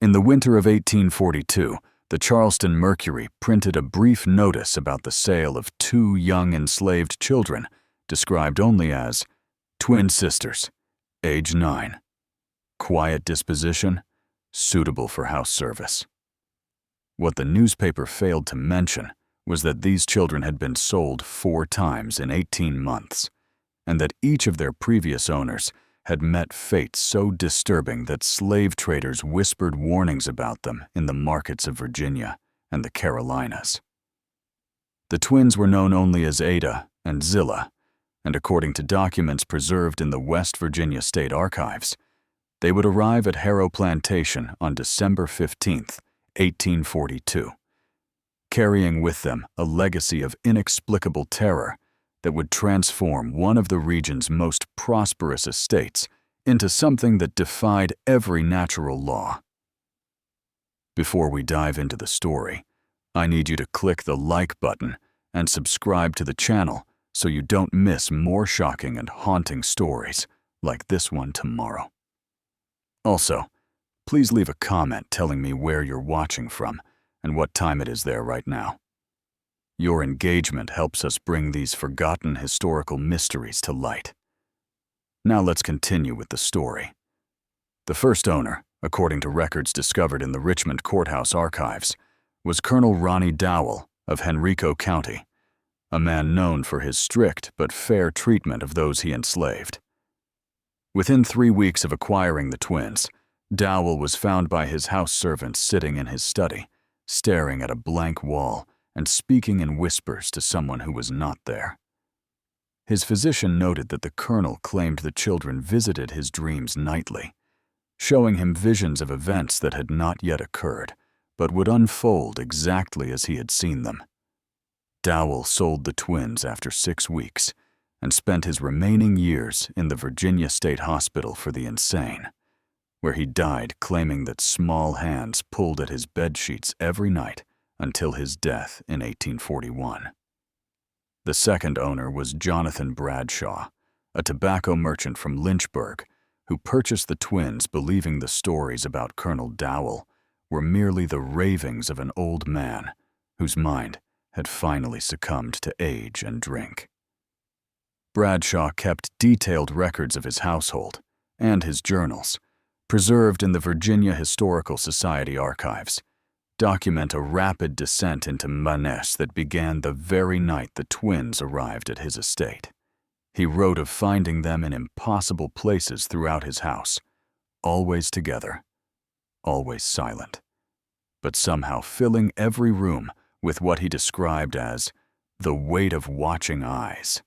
In the winter of 1842, the Charleston Mercury printed a brief notice about the sale of two young enslaved children, described only as twin sisters, age 9, quiet disposition, suitable for house service. What the newspaper failed to mention was that these children had been sold 4 times in 18 months, and that each of their previous owners had met fate so disturbing that slave traders whispered warnings about them in the markets of Virginia and the Carolinas. The twins were known only as Ada and Zilla, and according to documents preserved in the West Virginia State Archives, they would arrive at Harrow Plantation on December 15, 1842, carrying with them a legacy of inexplicable terror that would transform one of the region's most prosperous estates into something that defied every natural law. Before we dive into the story, I need you to click the like button and subscribe to the channel so you don't miss more shocking and haunting stories like this one tomorrow. Also, please leave a comment telling me where you're watching from and what time it is there right now. Your engagement helps us bring these forgotten historical mysteries to light. Now let's continue with the story. The first owner, according to records discovered in the Richmond Courthouse archives, was Colonel Ronnie Dowell of Henrico County, a man known for his strict but fair treatment of those he enslaved. Within 3 weeks of acquiring the twins, Dowell was found by his house servants sitting in his study, staring at a blank wall and speaking in whispers to someone who was not there. His physician noted that the colonel claimed the children visited his dreams nightly, showing him visions of events that had not yet occurred, but would unfold exactly as he had seen them. Dowell sold the twins after 6 weeks and spent his remaining years in the Virginia State Hospital for the Insane, where he died claiming that small hands pulled at his bedsheets every night until his death in 1841. The second owner was Jonathan Bradshaw, a tobacco merchant from Lynchburg, who purchased the twins believing the stories about Colonel Dowell were merely the ravings of an old man whose mind had finally succumbed to age and drink. Bradshaw kept detailed records of his household and his journals, preserved in the Virginia Historical Society archives, document a rapid descent into madness that began the very night the twins arrived at his estate. He wrote of finding them in impossible places throughout his house, always together, always silent, but somehow filling every room with what he described as the weight of watching eyes.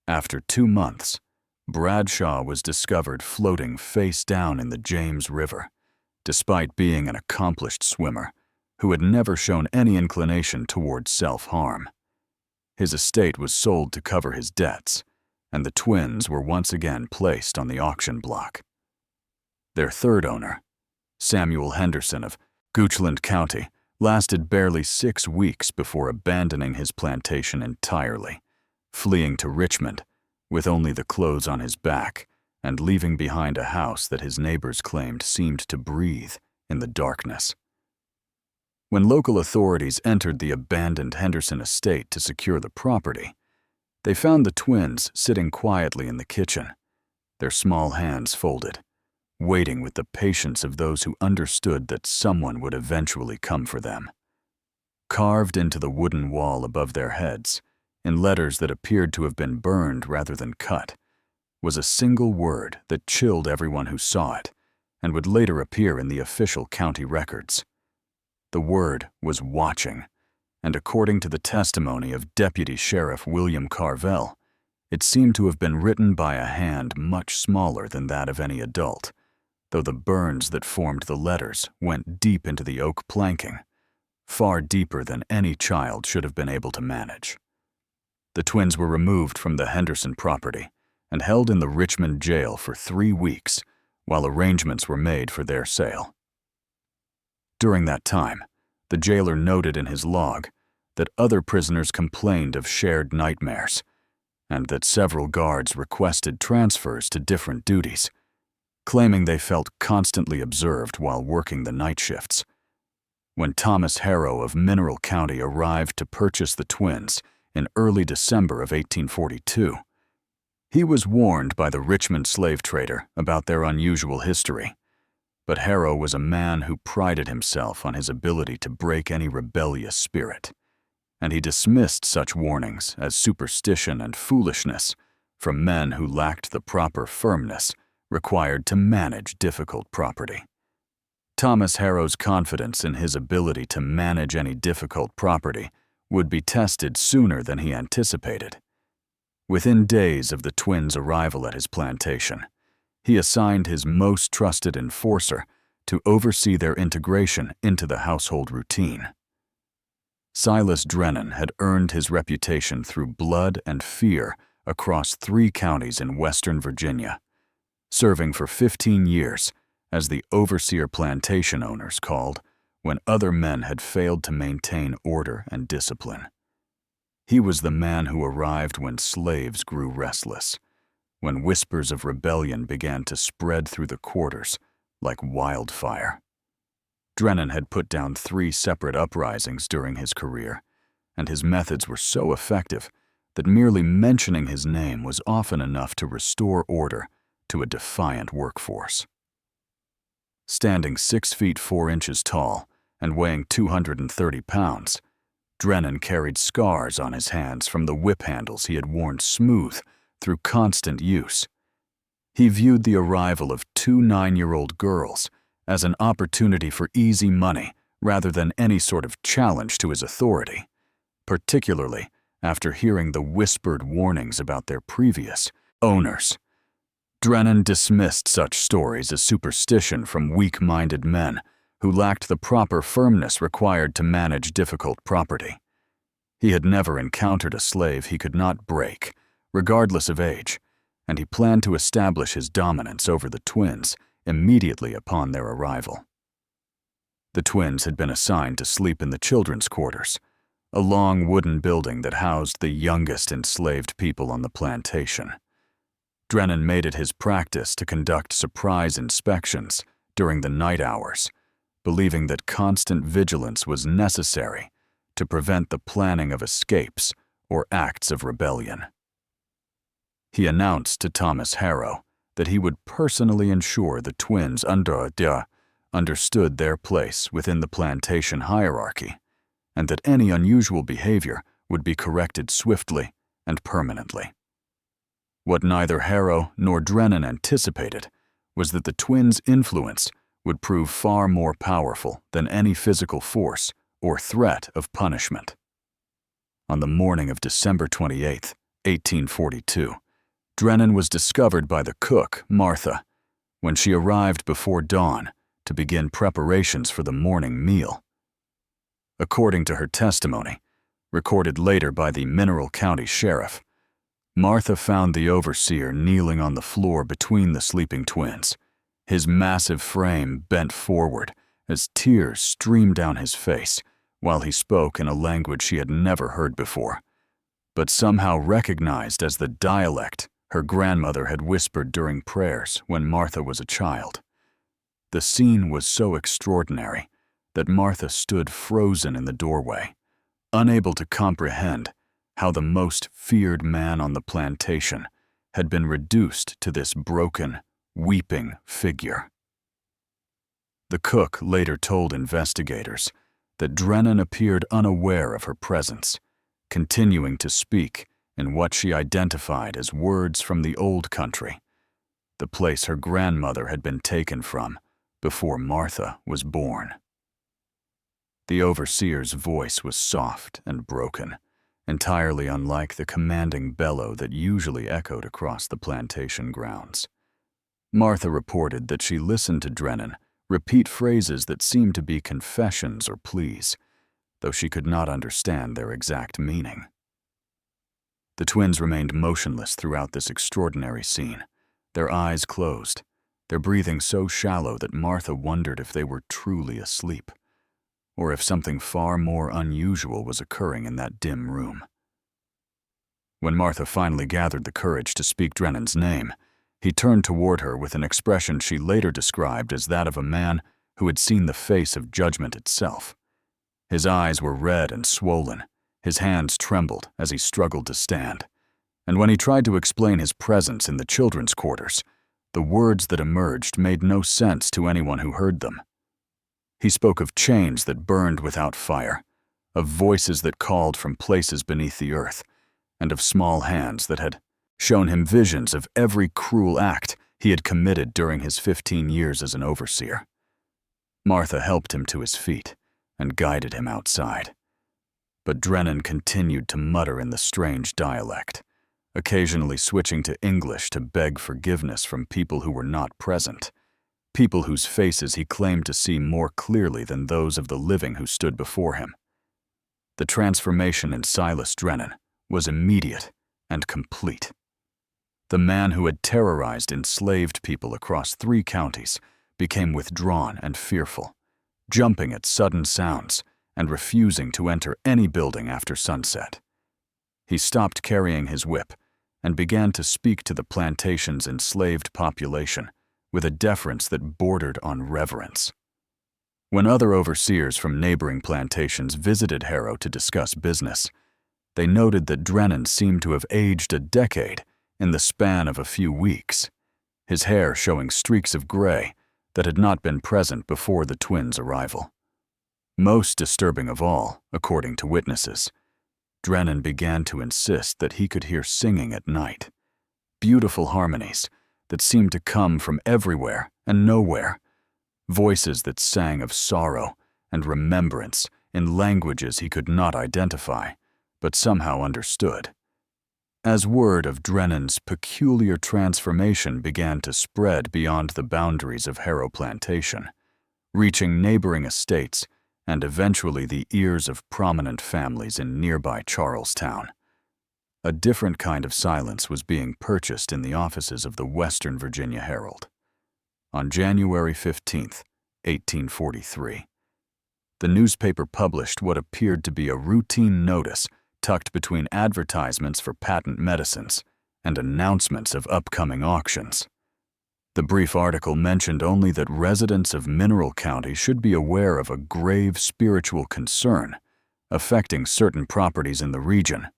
After 2 months, Bradshaw was discovered floating face down in the James River, despite being an accomplished swimmer who had never shown any inclination toward self-harm. His estate was sold to cover his debts, and the twins were once again placed on the auction block. Their third owner, Samuel Henderson of Goochland County, lasted barely 6 weeks before abandoning his plantation entirely, fleeing to Richmond with only the clothes on his back and leaving behind a house that his neighbors claimed seemed to breathe in the darkness. When local authorities entered the abandoned Henderson estate to secure the property, they found the twins sitting quietly in the kitchen, their small hands folded, waiting with the patience of those who understood that someone would eventually come for them. Carved into the wooden wall above their heads, in letters that appeared to have been burned rather than cut, was a single word that chilled everyone who saw it and would later appear in the official county records. The word was watching, and according to the testimony of Deputy Sheriff William Carvel, it seemed to have been written by a hand much smaller than that of any adult, though the burns that formed the letters went deep into the oak planking, far deeper than any child should have been able to manage. The twins were removed from the Henderson property and held in the Richmond jail for 3 weeks while arrangements were made for their sale. During that time, the jailer noted in his log that other prisoners complained of shared nightmares, and that several guards requested transfers to different duties, claiming they felt constantly observed while working the night shifts. When Thomas Harrow of Mineral County arrived to purchase the twins in early December of 1842, he was warned by the Richmond slave trader about their unusual history. But Harrow was a man who prided himself on his ability to break any rebellious spirit, and he dismissed such warnings as superstition and foolishness from men who lacked the proper firmness required to manage difficult property. Thomas Harrow's confidence in his ability to manage any difficult property would be tested sooner than he anticipated. Within days of the twins' arrival at his plantation, he assigned his most trusted enforcer to oversee their integration into the household routine. Silas Drennan had earned his reputation through blood and fear across 3 counties in Western Virginia, serving for 15 years as the overseer plantation owners called when other men had failed to maintain order and discipline. He was the man who arrived when slaves grew restless, when whispers of rebellion began to spread through the quarters like wildfire. Drennan had put down 3 separate uprisings during his career, and his methods were so effective that merely mentioning his name was often enough to restore order to a defiant workforce. Standing 6 feet 4 inches tall and weighing 230 pounds, Drennan carried scars on his hands from the whip handles he had worn smooth through constant use. He viewed the arrival of 2 9-year-old girls as an opportunity for easy money rather than any sort of challenge to his authority, particularly after hearing the whispered warnings about their previous owners. Drennan dismissed such stories as superstition from weak-minded men who lacked the proper firmness required to manage difficult property. He had never encountered a slave he could not break, regardless of age, and he planned to establish his dominance over the twins immediately upon their arrival. The twins had been assigned to sleep in the children's quarters, a long wooden building that housed the youngest enslaved people on the plantation. Drennan made it his practice to conduct surprise inspections during the night hours, believing that constant vigilance was necessary to prevent the planning of escapes or acts of rebellion. He announced to Thomas Harrow that he would personally ensure the twins understood their place within the plantation hierarchy, and that any unusual behavior would be corrected swiftly and permanently. What neither Harrow nor Drennan anticipated was that the twins' influence would prove far more powerful than any physical force or threat of punishment. On the morning of December 28, 1842, Drennan was discovered by the cook, Martha, when she arrived before dawn to begin preparations for the morning meal. According to her testimony, recorded later by the Mineral County Sheriff, Martha found the overseer kneeling on the floor between the sleeping twins, his massive frame bent forward as tears streamed down his face while he spoke in a language she had never heard before, but somehow recognized as the dialect her grandmother had whispered during prayers when Martha was a child. The scene was so extraordinary that Martha stood frozen in the doorway, unable to comprehend how the most feared man on the plantation had been reduced to this broken, weeping figure. The cook later told investigators that Drennan appeared unaware of her presence, continuing to speak in what she identified as words from the old country, the place her grandmother had been taken from before Martha was born. The overseer's voice was soft and broken, entirely unlike the commanding bellow that usually echoed across the plantation grounds. Martha reported that she listened to Drennan repeat phrases that seemed to be confessions or pleas, though she could not understand their exact meaning. The twins remained motionless throughout this extraordinary scene, their eyes closed, their breathing so shallow that Martha wondered if they were truly asleep, or if something far more unusual was occurring in that dim room. When Martha finally gathered the courage to speak Drennan's name, He turned toward her with an expression she later described as that of a man who had seen the face of judgment itself. His eyes were red and swollen, his hands trembled as he struggled to stand, and when he tried to explain his presence in the children's quarters, the words that emerged made no sense to anyone who heard them. He spoke of chains that burned without fire, of voices that called from places beneath the earth, and of small hands that had shown him visions of every cruel act he had committed during his 15 years as an overseer. Martha helped him to his feet and guided him outside. But Drennan continued to mutter in the strange dialect, occasionally switching to English to beg forgiveness from people who were not present, people whose faces he claimed to see more clearly than those of the living who stood before him. The transformation in Silas Drennan was immediate and complete. The man who had terrorized enslaved people across 3 counties became withdrawn and fearful, jumping at sudden sounds and refusing to enter any building after sunset. He stopped carrying his whip and began to speak to the plantation's enslaved population with a deference that bordered on reverence. When other overseers from neighboring plantations visited Harrow to discuss business, they noted that Drennan seemed to have aged a decade in the span of a few weeks, his hair showing streaks of gray that had not been present before the twins' arrival. Most disturbing of all, according to witnesses, Drennan began to insist that he could hear singing at night, beautiful harmonies that seemed to come from everywhere and nowhere, voices that sang of sorrow and remembrance in languages he could not identify, but somehow understood. As word of Drennan's peculiar transformation began to spread beyond the boundaries of Harrow Plantation, reaching neighboring estates and eventually the ears of prominent families in nearby Charlestown, a different kind of silence was being purchased in the offices of the Western Virginia Herald. On January 15, 1843, the newspaper published what appeared to be a routine notice tucked between advertisements for patent medicines and announcements of upcoming auctions. The brief article mentioned only that residents of Mineral County should be aware of a grave spiritual concern affecting certain properties in the region,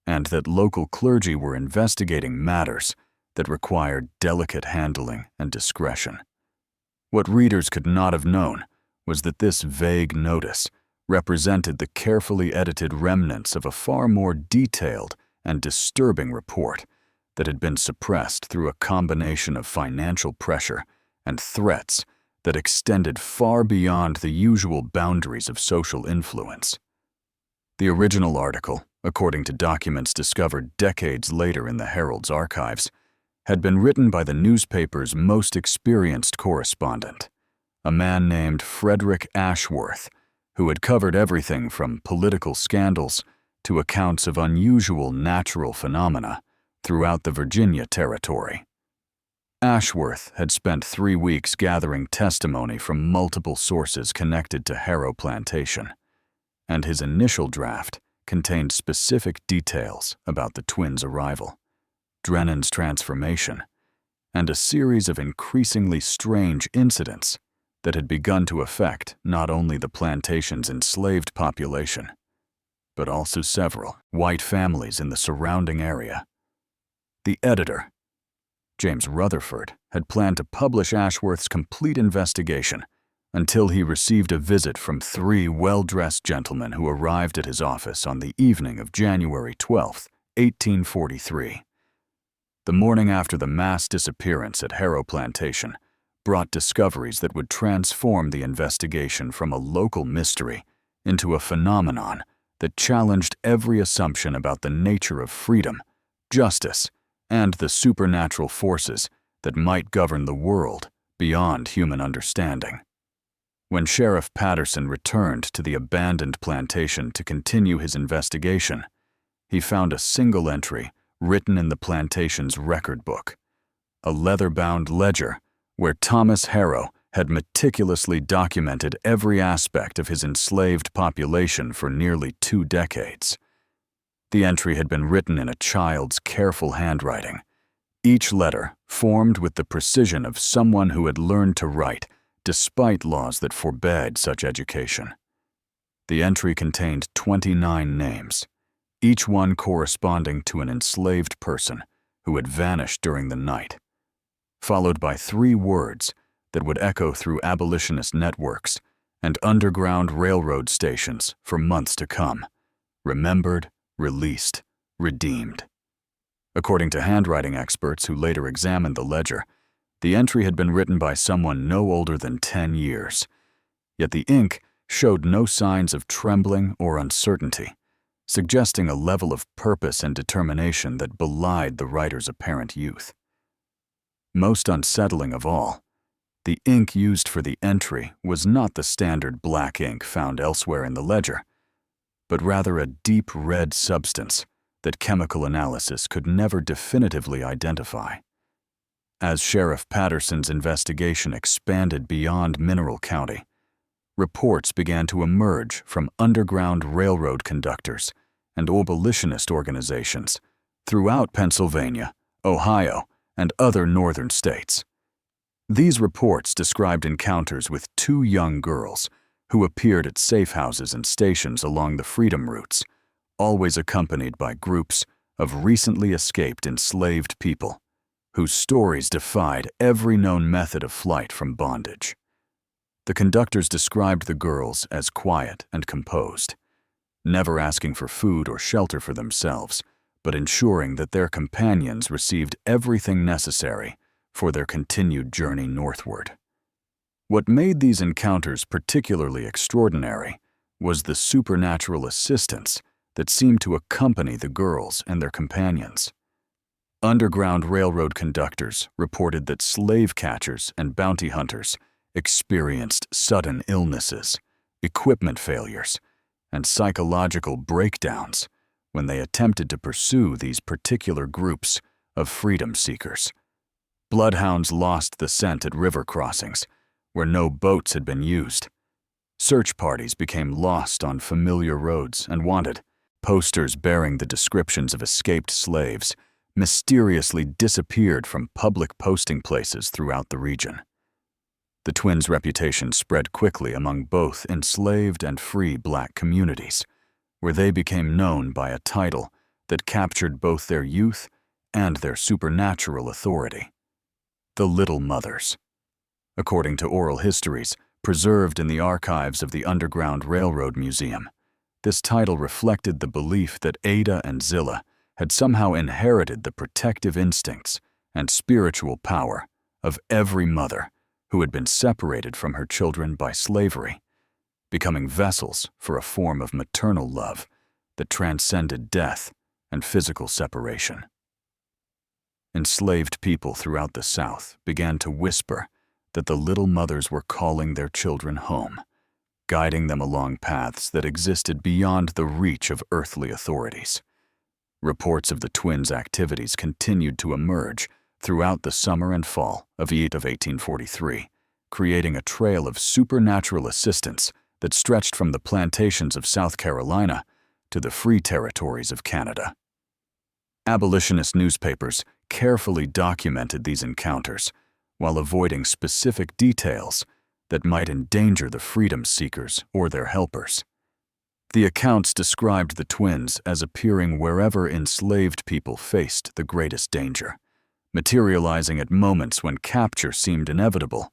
and that local clergy were investigating matters that required delicate handling and discretion. What readers could not have known was that this vague notice represented the carefully edited remnants of a far more detailed and disturbing report that had been suppressed through a combination of financial pressure and threats that extended far beyond the usual boundaries of social influence. The original article, according to documents discovered decades later in the Herald's archives, had been written by the newspaper's most experienced correspondent, a man named Frederick Ashworth, who had covered everything from political scandals to accounts of unusual natural phenomena throughout the Virginia territory. Ashworth had spent 3 weeks gathering testimony from multiple sources connected to Harrow Plantation, and his initial draft contained specific details about the twins' arrival, Drennan's transformation, and a series of increasingly strange incidents that had begun to affect not only the plantation's enslaved population, but also several white families in the surrounding area. The editor, James Rutherford, had planned to publish Ashworth's complete investigation until he received a visit from 3 well-dressed gentlemen who arrived at his office on the evening of January 12, 1843. The morning after the mass disappearance at Harrow Plantation brought discoveries that would transform the investigation from a local mystery into a phenomenon that challenged every assumption about the nature of freedom, justice, and the supernatural forces that might govern the world beyond human understanding. When Sheriff Patterson returned to the abandoned plantation to continue his investigation, he found a single entry written in the plantation's record book, a leather-bound ledger where Thomas Harrow had meticulously documented every aspect of his enslaved population for nearly 2 decades. The entry had been written in a child's careful handwriting, Each letter formed with the precision of someone who had learned to write despite laws that forbade such education. The entry contained 29 names, each one corresponding to an enslaved person who had vanished during the night, followed by 3 words that would echo through abolitionist networks and underground railroad stations for months to come: remembered, released, redeemed. According to handwriting experts who later examined the ledger, the entry had been written by someone no older than 10 years, yet the ink showed no signs of trembling or uncertainty, suggesting a level of purpose and determination that belied the writer's apparent youth. Most unsettling of all, the ink used for the entry was not the standard black ink found elsewhere in the ledger, but rather a deep red substance that chemical analysis could never definitively identify. As Sheriff Patterson's investigation expanded beyond Mineral County, reports began to emerge from underground railroad conductors and abolitionist organizations throughout Pennsylvania, Ohio, and other northern states. These reports described encounters with 2 young girls who appeared at safe houses and stations along the freedom routes, always accompanied by groups of recently escaped enslaved people whose stories defied every known method of flight from bondage. The conductors described the girls as quiet and composed, never asking for food or shelter for themselves, but ensuring that their companions received everything necessary for their continued journey northward. What made these encounters particularly extraordinary was the supernatural assistance that seemed to accompany the girls and their companions. Underground railroad conductors reported that slave catchers and bounty hunters experienced sudden illnesses, equipment failures, and psychological breakdowns when they attempted to pursue these particular groups of freedom seekers. Bloodhounds lost the scent at river crossings, where no boats had been used. Search parties became lost on familiar roads and wanted. Posters bearing the descriptions of escaped slaves mysteriously disappeared from public posting places throughout the region. The twins' reputation spread quickly among both enslaved and free black communities, where they became known by a title that captured both their youth and their supernatural authority: the Little Mothers. According to oral histories preserved in the archives of the Underground Railroad Museum, this title reflected the belief that Ada and Zilla had somehow inherited the protective instincts and spiritual power of every mother who had been separated from her children by slavery, becoming vessels for a form of maternal love that transcended death and physical separation. Enslaved people throughout the South began to whisper that the Little Mothers were calling their children home, guiding them along paths that existed beyond the reach of earthly authorities. Reports of the twins' activities continued to emerge throughout the summer and fall of 1843, creating a trail of supernatural assistance that stretched from the plantations of South Carolina to the free territories of Canada. Abolitionist newspapers carefully documented these encounters while avoiding specific details that might endanger the freedom seekers or their helpers. The accounts described the twins as appearing wherever enslaved people faced the greatest danger, materializing at moments when capture seemed inevitable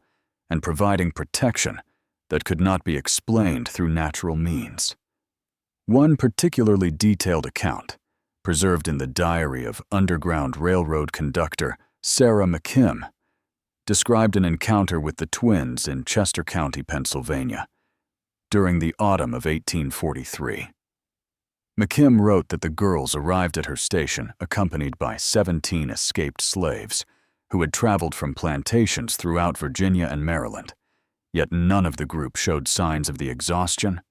and providing protection that could not be explained through natural means. One particularly detailed account, preserved in the diary of Underground Railroad conductor Sarah McKim, described an encounter with the twins in Chester County, Pennsylvania, during the autumn of 1843. McKim wrote that the girls arrived at her station accompanied by 17 escaped slaves who had traveled from plantations throughout Virginia and Maryland, yet none of the group showed signs of the exhaustion,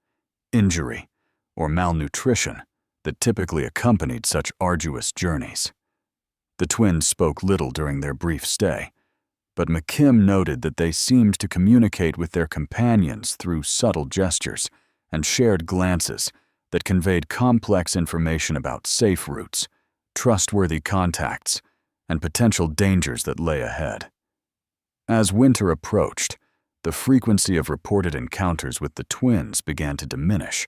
injury, or malnutrition that typically accompanied such arduous journeys. The twins spoke little during their brief stay, but McKim noted that they seemed to communicate with their companions through subtle gestures and shared glances that conveyed complex information about safe routes, trustworthy contacts, and potential dangers that lay ahead. As winter approached, the frequency of reported encounters with the twins began to diminish,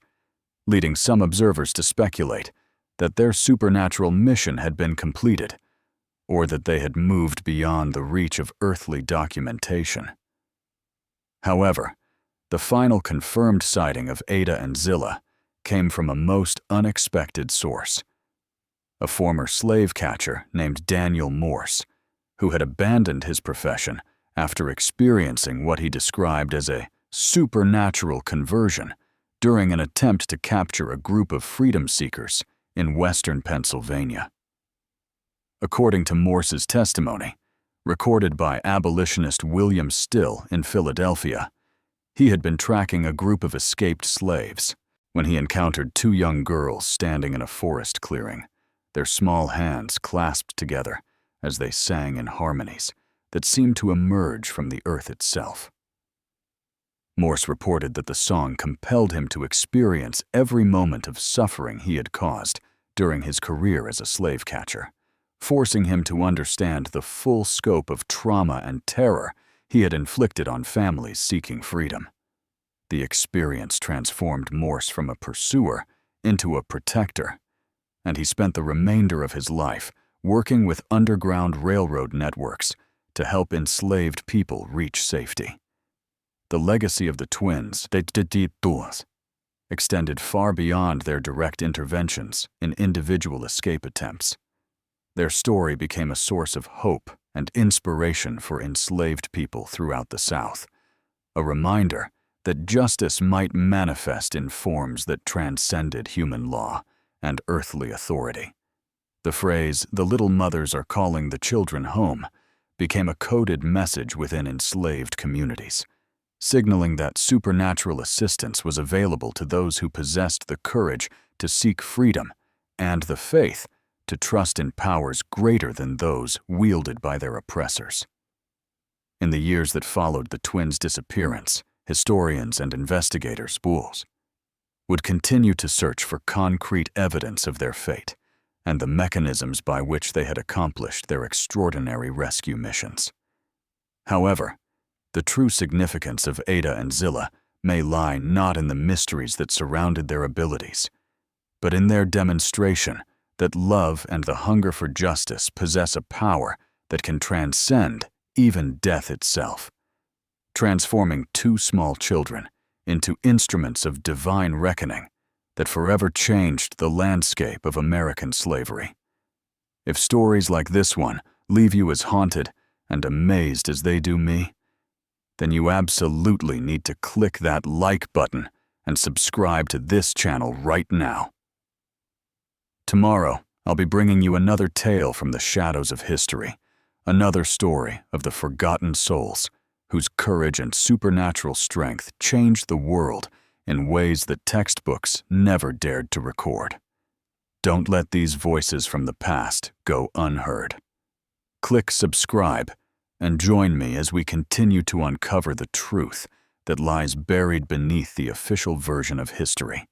leading some observers to speculate that their supernatural mission had been completed, or that they had moved beyond the reach of earthly documentation. However, the final confirmed sighting of Ada and Zilla came from a most unexpected source. A former slave catcher named Daniel Morse, who had abandoned his profession after experiencing what he described as a supernatural conversion during an attempt to capture a group of freedom seekers in western Pennsylvania. According to Morse's testimony, recorded by abolitionist William Still in Philadelphia, he had been tracking a group of escaped slaves when he encountered two young girls standing in a forest clearing, their small hands clasped together as they sang in harmonies that seemed to emerge from the earth itself. Morse reported that the song compelled him to experience every moment of suffering he had caused during his career as a slave catcher, forcing him to understand the full scope of trauma and terror he had inflicted on families seeking freedom. The experience transformed Morse from a pursuer into a protector, and he spent the remainder of his life working with underground railroad networks to help enslaved people reach safety. The legacy of the twins extended far beyond their direct interventions in individual escape attempts. Their story became a source of hope and inspiration for enslaved people throughout the South, a reminder that justice might manifest in forms that transcended human law and earthly authority. The phrase, "the little mothers are calling the children home," became a coded message within enslaved communities, signaling that supernatural assistance was available to those who possessed the courage to seek freedom and the faith to trust in powers greater than those wielded by their oppressors. In the years that followed the twins' disappearance, historians and investigators would continue to search for concrete evidence of their fate and the mechanisms by which they had accomplished their extraordinary rescue missions. However, the true significance of Ada and Zilla may lie not in the mysteries that surrounded their abilities, but in their demonstration that love and the hunger for justice possess a power that can transcend even death itself, transforming two small children into instruments of divine reckoning that forever changed the landscape of American slavery. If stories like this one leave you as haunted and amazed as they do me, then you absolutely need to click that like button and subscribe to this channel right now. Tomorrow, I'll be bringing you another tale from the shadows of history, another story of the forgotten souls whose courage and supernatural strength changed the world in ways that textbooks never dared to record. Don't let these voices from the past go unheard. Click subscribe and join me as we continue to uncover the truth that lies buried beneath the official version of history.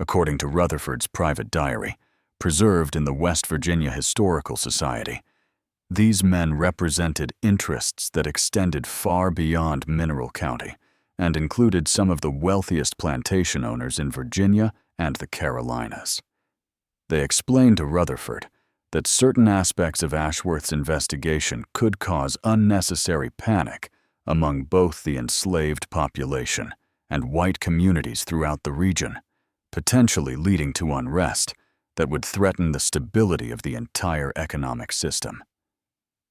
According to Rutherford's private diary, preserved in the West Virginia Historical Society, these men represented interests that extended far beyond Mineral County and included some of the wealthiest plantation owners in Virginia and the Carolinas. They explained to Rutherford that certain aspects of Ashworth's investigation could cause unnecessary panic among both the enslaved population and white communities throughout the region, potentially leading to unrest that would threaten the stability of the entire economic system.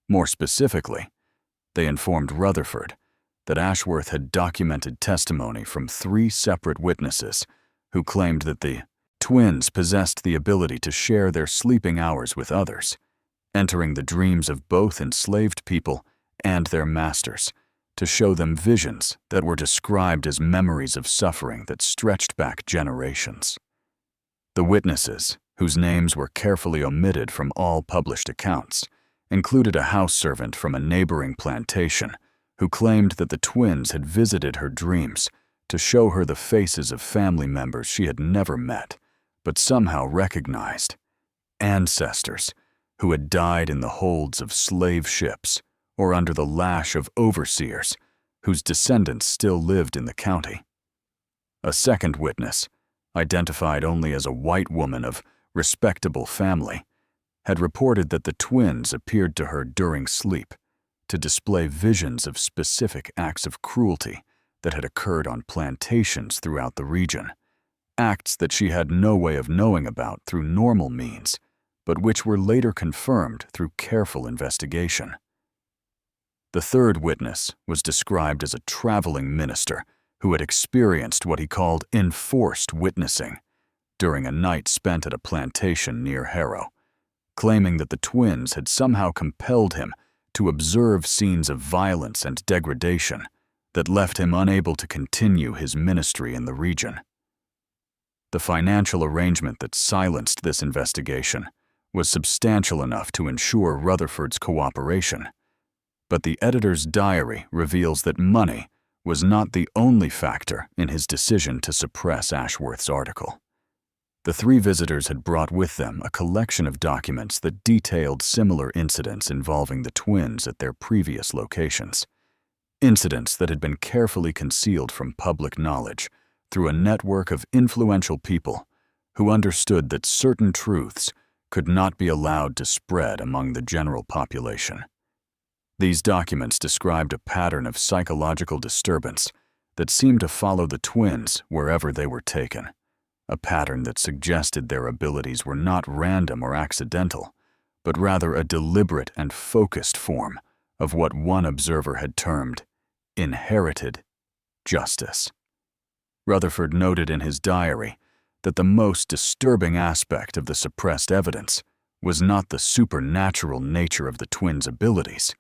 More specifically, they informed Rutherford that Ashworth had documented testimony from 3 separate witnesses who claimed that the twins possessed the ability to share their sleeping hours with others, entering the dreams of both enslaved people and their masters to show them visions that were described as memories of suffering that stretched back generations. The witnesses, whose names were carefully omitted from all published accounts, included a house servant from a neighboring plantation who claimed that the twins had visited her dreams to show her the faces of family members she had never met, but somehow recognized, ancestors who had died in the holds of slave ships or under the lash of overseers whose descendants still lived in the county. A second witness, identified only as a white woman of respectable family, had reported that the twins appeared to her during sleep to display visions of specific acts of cruelty that had occurred on plantations throughout the region, acts that she had no way of knowing about through normal means, but which were later confirmed through careful investigation. The third witness was described as a traveling minister who had experienced what he called enforced witnessing during a night spent at a plantation near Harrow, claiming that the twins had somehow compelled him to observe scenes of violence and degradation that left him unable to continue his ministry in the region. The financial arrangement that silenced this investigation was substantial enough to ensure Rutherford's cooperation, but the editor's diary reveals that money was not the only factor in his decision to suppress Ashworth's article. The three visitors had brought with them a collection of documents that detailed similar incidents involving the twins at their previous locations, incidents that had been carefully concealed from public knowledge through a network of influential people who understood that certain truths could not be allowed to spread among the general population. These documents described a pattern of psychological disturbance that seemed to follow the twins wherever they were taken, a pattern that suggested their abilities were not random or accidental, but rather a deliberate and focused form of what one observer had termed inherited justice. Rutherford noted in his diary that the most disturbing aspect of the suppressed evidence was not the supernatural nature of the twins' abilities,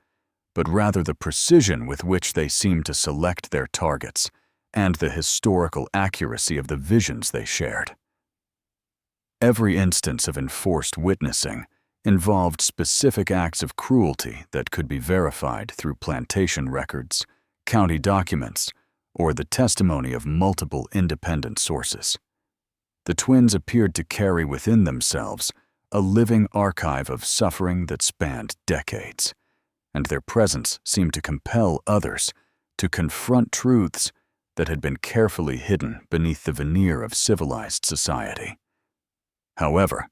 but rather the precision with which they seemed to select their targets and the historical accuracy of the visions they shared. Every instance of enforced witnessing involved specific acts of cruelty that could be verified through plantation records, county documents, or the testimony of multiple independent sources. The twins appeared to carry within themselves a living archive of suffering that spanned decades, and their presence seemed to compel others to confront truths that had been carefully hidden beneath the veneer of civilized society. However,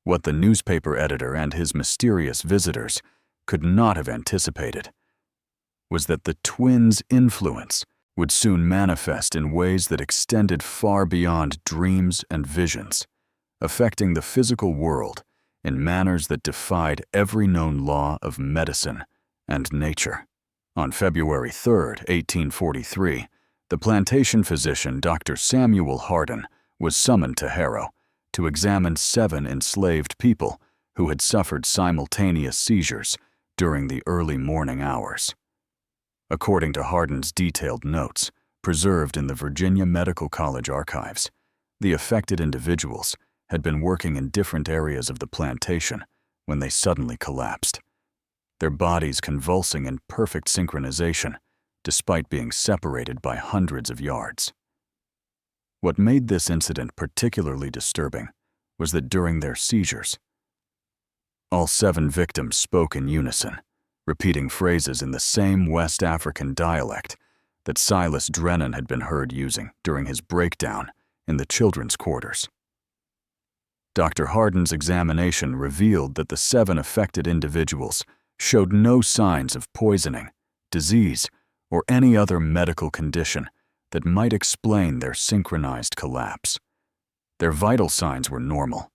what the newspaper editor and his mysterious visitors could not have anticipated was that the twins' influence would soon manifest in ways that extended far beyond dreams and visions, affecting the physical world in manners that defied every known law of medicine and nature. On February 3, 1843, the plantation physician Dr. Samuel Hardin was summoned to Harrow to examine 7 enslaved people who had suffered simultaneous seizures during the early morning hours. According to Hardin's detailed notes, preserved in the Virginia Medical College archives, the affected individuals had been working in different areas of the plantation when they suddenly collapsed, their bodies convulsing in perfect synchronization despite being separated by hundreds of yards. What made this incident particularly disturbing was that during their seizures, all 7 victims spoke in unison, repeating phrases in the same West African dialect that Silas Drennan had been heard using during his breakdown in the children's quarters. Dr. Hardin's examination revealed that the 7 affected individuals showed no signs of poisoning, disease, or any other medical condition that might explain their synchronized collapse. Their vital signs were normal,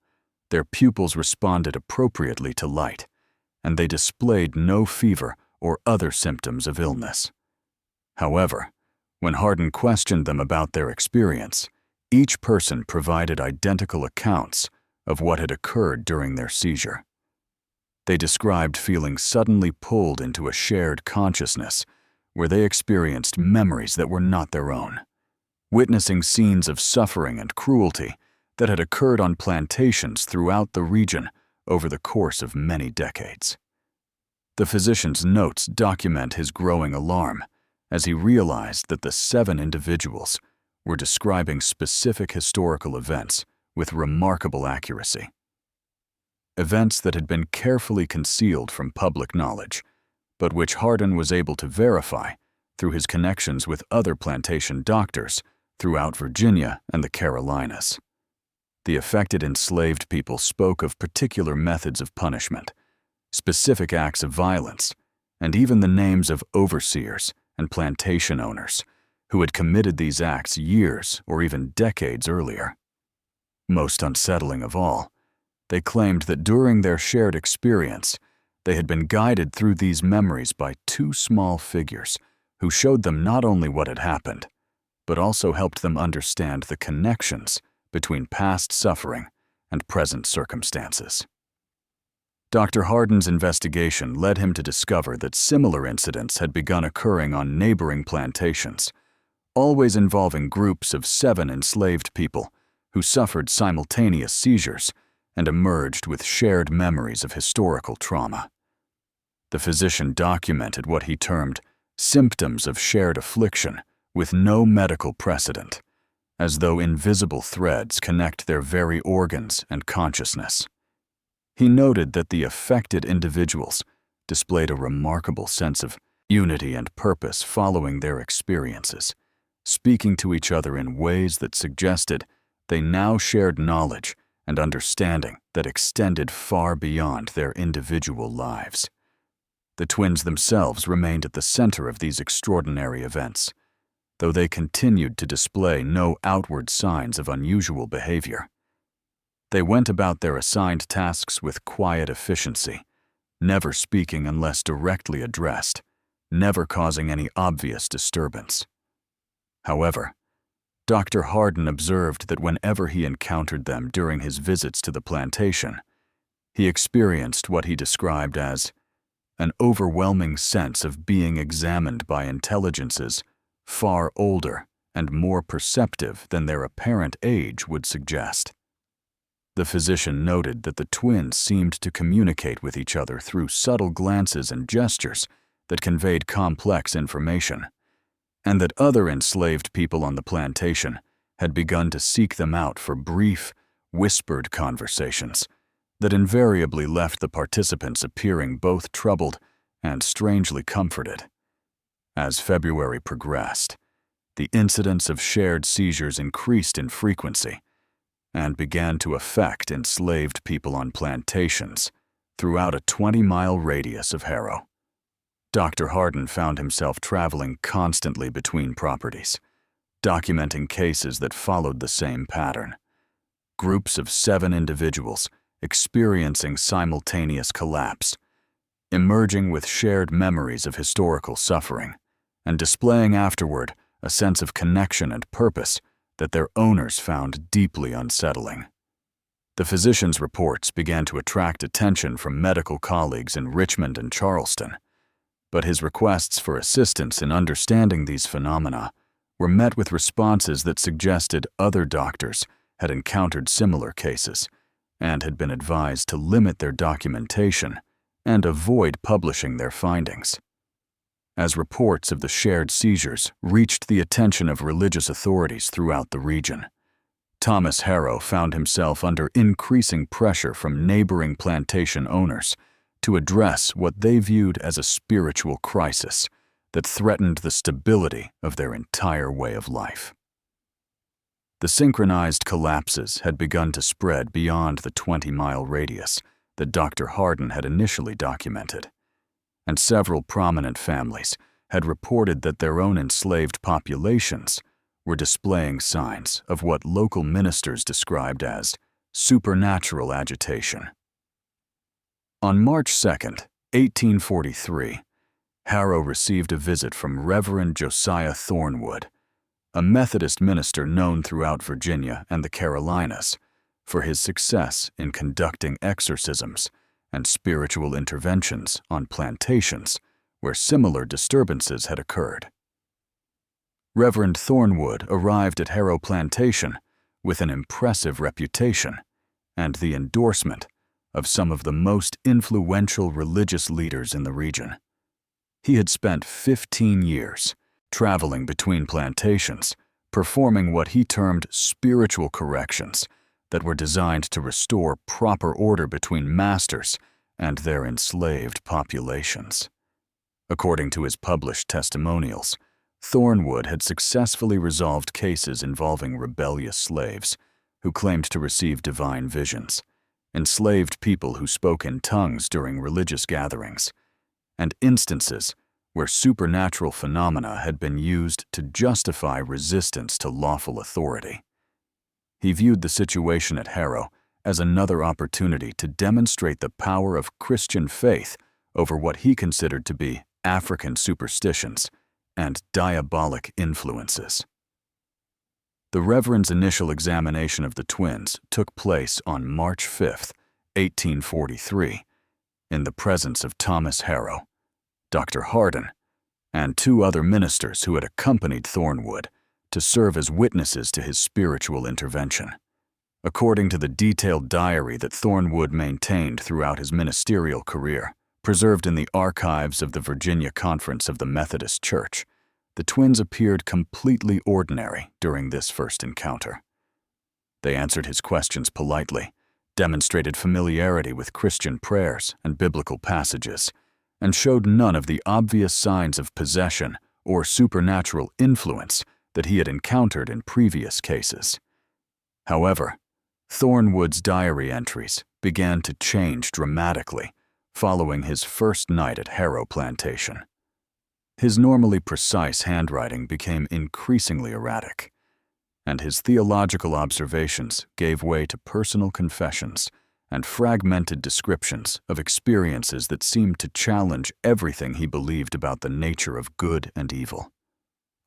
their pupils responded appropriately to light, and they displayed no fever or other symptoms of illness. However, when Hardin questioned them about their experience, each person provided identical accounts of what had occurred during their seizure. They described feeling suddenly pulled into a shared consciousness where they experienced memories that were not their own, witnessing scenes of suffering and cruelty that had occurred on plantations throughout the region over the course of many decades. The physician's notes document his growing alarm as he realized that the 7 individuals were describing specific historical events with remarkable accuracy. events that had been carefully concealed from public knowledge, but which Hardin was able to verify through his connections with other plantation doctors throughout Virginia and the Carolinas. The affected enslaved people spoke of particular methods of punishment, specific acts of violence, and even the names of overseers and plantation owners who had committed these acts years or even decades earlier. Most unsettling of all, they claimed that during their shared experience, they had been guided through these memories by two small figures who showed them not only what had happened, but also helped them understand the connections between past suffering and present circumstances. Dr. Hardin's investigation led him to discover that similar incidents had begun occurring on neighboring plantations, always involving groups of 7 enslaved people who suffered simultaneous seizures and emerged with shared memories of historical trauma. The physician documented what he termed symptoms of shared affliction with no medical precedent, as though invisible threads connect their very organs and consciousness. He noted that the affected individuals displayed a remarkable sense of unity and purpose following their experiences, speaking to each other in ways that suggested they now shared knowledge and understanding that extended far beyond their individual lives. The twins themselves remained at the center of these extraordinary events, though they continued to display no outward signs of unusual behavior. They went about their assigned tasks with quiet efficiency, never speaking unless directly addressed, never causing any obvious disturbance. However, Dr. Hardin observed that whenever he encountered them during his visits to the plantation, he experienced what he described as an overwhelming sense of being examined by intelligences far older and more perceptive than their apparent age would suggest. The physician noted that the twins seemed to communicate with each other through subtle glances and gestures that conveyed complex information, and that other enslaved people on the plantation had begun to seek them out for brief, whispered conversations that invariably left the participants appearing both troubled and strangely comforted. As February progressed, the incidence of shared seizures increased in frequency and began to affect enslaved people on plantations throughout a 20-mile radius of Harrow. Dr. Hardin found himself traveling constantly between properties, documenting cases that followed the same pattern. Groups of 7 individuals experiencing simultaneous collapse, emerging with shared memories of historical suffering, and displaying afterward a sense of connection and purpose that their owners found deeply unsettling. The physician's reports began to attract attention from medical colleagues in Richmond and Charleston, but his requests for assistance in understanding these phenomena were met with responses that suggested other doctors had encountered similar cases and had been advised to limit their documentation and avoid publishing their findings. As reports of the shared seizures reached the attention of religious authorities throughout the region, Thomas Harrow found himself under increasing pressure from neighboring plantation owners to address what they viewed as a spiritual crisis that threatened the stability of their entire way of life. The synchronized collapses had begun to spread beyond the 20-mile radius that Dr. Hardin had initially documented, and several prominent families had reported that their own enslaved populations were displaying signs of what local ministers described as supernatural agitation. On March 2, 1843, Harrow received a visit from Reverend Josiah Thornwood, a Methodist minister known throughout Virginia and the Carolinas for his success in conducting exorcisms and spiritual interventions on plantations where similar disturbances had occurred. Reverend Thornwood arrived at Harrow Plantation with an impressive reputation and the endorsement of some of the most influential religious leaders in the region. He had spent 15 years traveling between plantations, performing what he termed spiritual corrections that were designed to restore proper order between masters and their enslaved populations. According to his published testimonials, Thornwood had successfully resolved cases involving rebellious slaves who claimed to receive divine visions, enslaved people who spoke in tongues during religious gatherings, and instances where supernatural phenomena had been used to justify resistance to lawful authority. He viewed the situation at Harrow as another opportunity to demonstrate the power of Christian faith over what he considered to be African superstitions and diabolic influences. The Reverend's initial examination of the twins took place on March 5, 1843, in the presence of Thomas Harrow, Dr. Hardin, and 2 other ministers who had accompanied Thornwood to serve as witnesses to his spiritual intervention. According to the detailed diary that Thornwood maintained throughout his ministerial career, preserved in the archives of the Virginia Conference of the Methodist Church, the twins appeared completely ordinary during this first encounter. They answered his questions politely, demonstrated familiarity with Christian prayers and biblical passages, and showed none of the obvious signs of possession or supernatural influence that he had encountered in previous cases. However, Thornwood's diary entries began to change dramatically following his first night at Harrow Plantation. His normally precise handwriting became increasingly erratic, and his theological observations gave way to personal confessions and fragmented descriptions of experiences that seemed to challenge everything he believed about the nature of good and evil.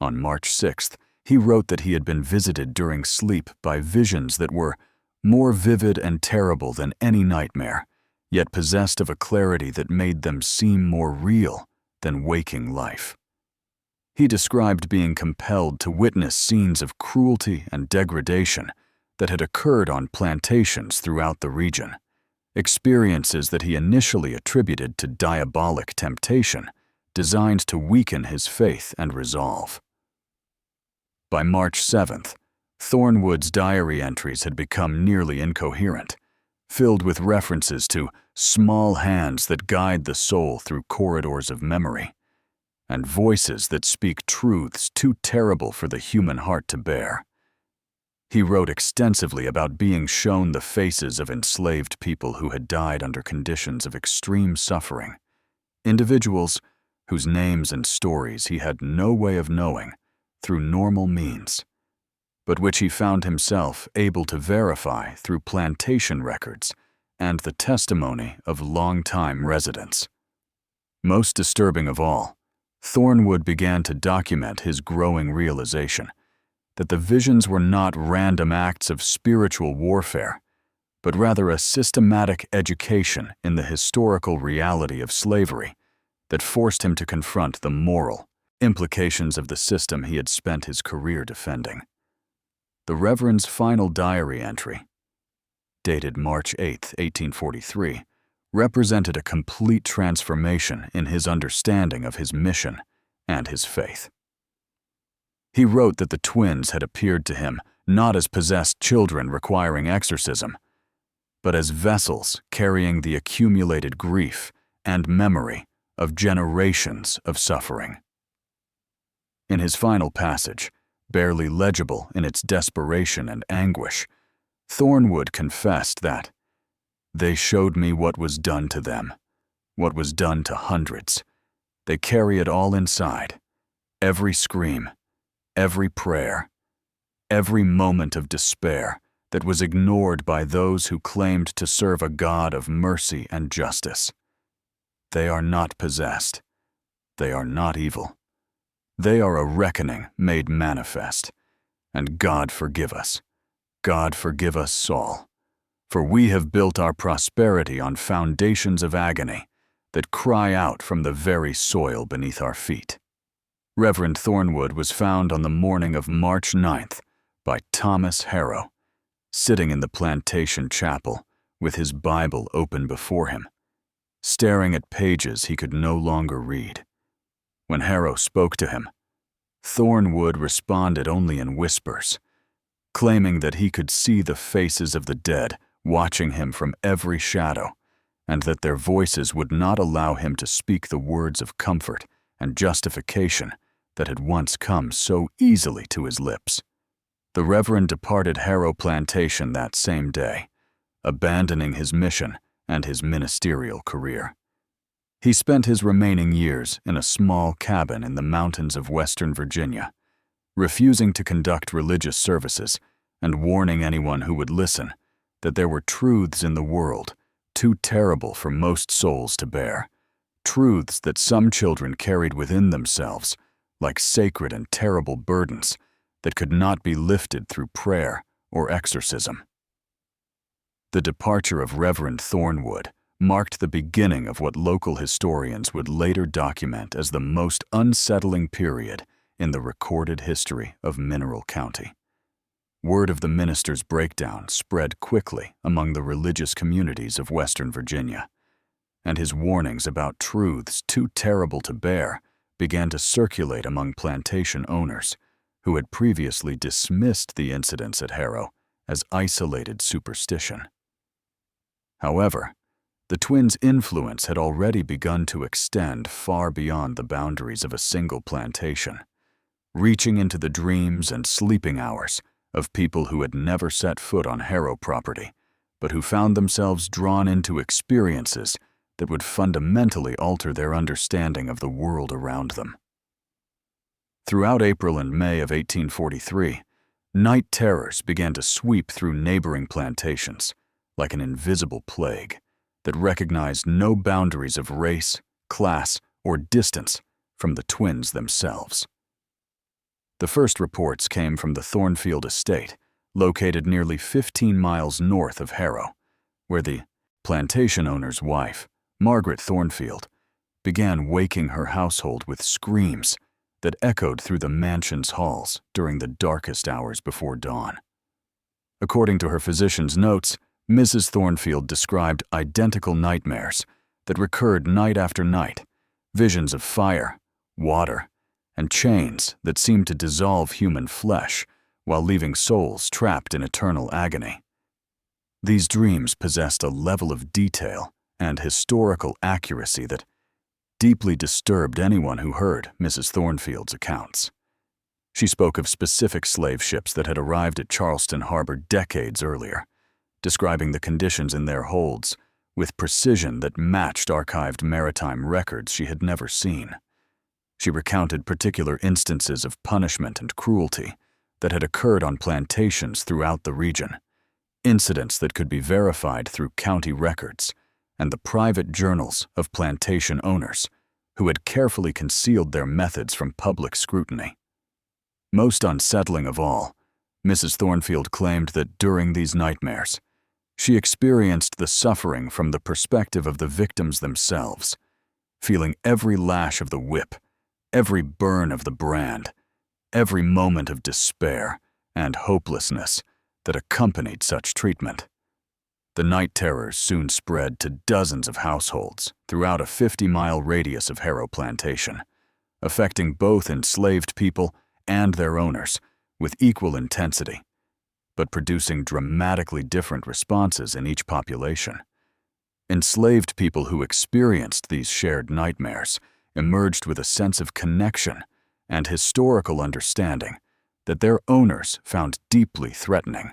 On March 6th, he wrote that he had been visited during sleep by visions that were more vivid and terrible than any nightmare, yet possessed of a clarity that made them seem more real than waking life. He described being compelled to witness scenes of cruelty and degradation that had occurred on plantations throughout the region, experiences that he initially attributed to diabolic temptation designed to weaken his faith and resolve. By March 7th, Thornwood's diary entries had become nearly incoherent, filled with references to small hands that guide the soul through corridors of memory, and voices that speak truths too terrible for the human heart to bear. He wrote extensively about being shown the faces of enslaved people who had died under conditions of extreme suffering, individuals whose names and stories he had no way of knowing through normal means, but which he found himself able to verify through plantation records and the testimony of longtime residents. Most disturbing of all, Thornwood began to document his growing realization that the visions were not random acts of spiritual warfare, but rather a systematic education in the historical reality of slavery that forced him to confront the moral implications of the system he had spent his career defending. The Reverend's final diary entry, dated March 8, 1843, represented a complete transformation in his understanding of his mission and his faith. He wrote that the twins had appeared to him not as possessed children requiring exorcism, but as vessels carrying the accumulated grief and memory of generations of suffering. In his final passage, barely legible in its desperation and anguish, Thornwood confessed that, "They showed me what was done to them, what was done to hundreds. They carry it all inside, every scream, every prayer, every moment of despair that was ignored by those who claimed to serve a God of mercy and justice. They are not possessed. They are not evil. They are a reckoning made manifest. And God forgive us. God forgive us, Saul. For we have built our prosperity on foundations of agony that cry out from the very soil beneath our feet." Reverend Thornwood was found on the morning of March 9th by Thomas Harrow, sitting in the plantation chapel with his Bible open before him, staring at pages he could no longer read. When Harrow spoke to him, Thornwood responded only in whispers, claiming that he could see the faces of the dead watching him from every shadow, and that their voices would not allow him to speak the words of comfort and justification that had once come so easily to his lips. The Reverend departed Harrow Plantation that same day, abandoning his mission and his ministerial career. He spent his remaining years in a small cabin in the mountains of Western Virginia, refusing to conduct religious services and warning anyone who would listen that there were truths in the world too terrible for most souls to bear, truths that some children carried within themselves like sacred and terrible burdens that could not be lifted through prayer or exorcism. The departure of Reverend Thornwood marked the beginning of what local historians would later document as the most unsettling period in the recorded history of Mineral County. Word of the minister's breakdown spread quickly among the religious communities of Western Virginia, and his warnings about truths too terrible to bear began to circulate among plantation owners who had previously dismissed the incidents at Harrow as isolated superstition. However, the twins' influence had already begun to extend far beyond the boundaries of a single plantation, reaching into the dreams and sleeping hours of people who had never set foot on Harrow property, but who found themselves drawn into experiences that would fundamentally alter their understanding of the world around them. Throughout April and May of 1843, night terrors began to sweep through neighboring plantations like an invisible plague that recognized no boundaries of race, class, or distance from the twins themselves. The first reports came from the Thornfield estate, located nearly 15 miles north of Harrow, where the plantation owner's wife, Margaret Thornfield, began waking her household with screams that echoed through the mansion's halls during the darkest hours before dawn. According to her physician's notes, Mrs. Thornfield described identical nightmares that recurred night after night, visions of fire, water, and chains that seemed to dissolve human flesh while leaving souls trapped in eternal agony. These dreams possessed a level of detail and historical accuracy that deeply disturbed anyone who heard Mrs. Thornfield's accounts. She spoke of specific slave ships that had arrived at Charleston Harbor decades earlier, describing the conditions in their holds with precision that matched archived maritime records she had never seen. She recounted particular instances of punishment and cruelty that had occurred on plantations throughout the region, incidents that could be verified through county records and the private journals of plantation owners who had carefully concealed their methods from public scrutiny. Most unsettling of all, Mrs. Thornfield claimed that during these nightmares, she experienced the suffering from the perspective of the victims themselves, feeling every lash of the whip, every burn of the brand, every moment of despair and hopelessness that accompanied such treatment. The night terrors soon spread to dozens of households throughout a 50-mile radius of Harrow Plantation, affecting both enslaved people and their owners with equal intensity, but producing dramatically different responses in each population. Enslaved people who experienced these shared nightmares emerged with a sense of connection and historical understanding that their owners found deeply threatening,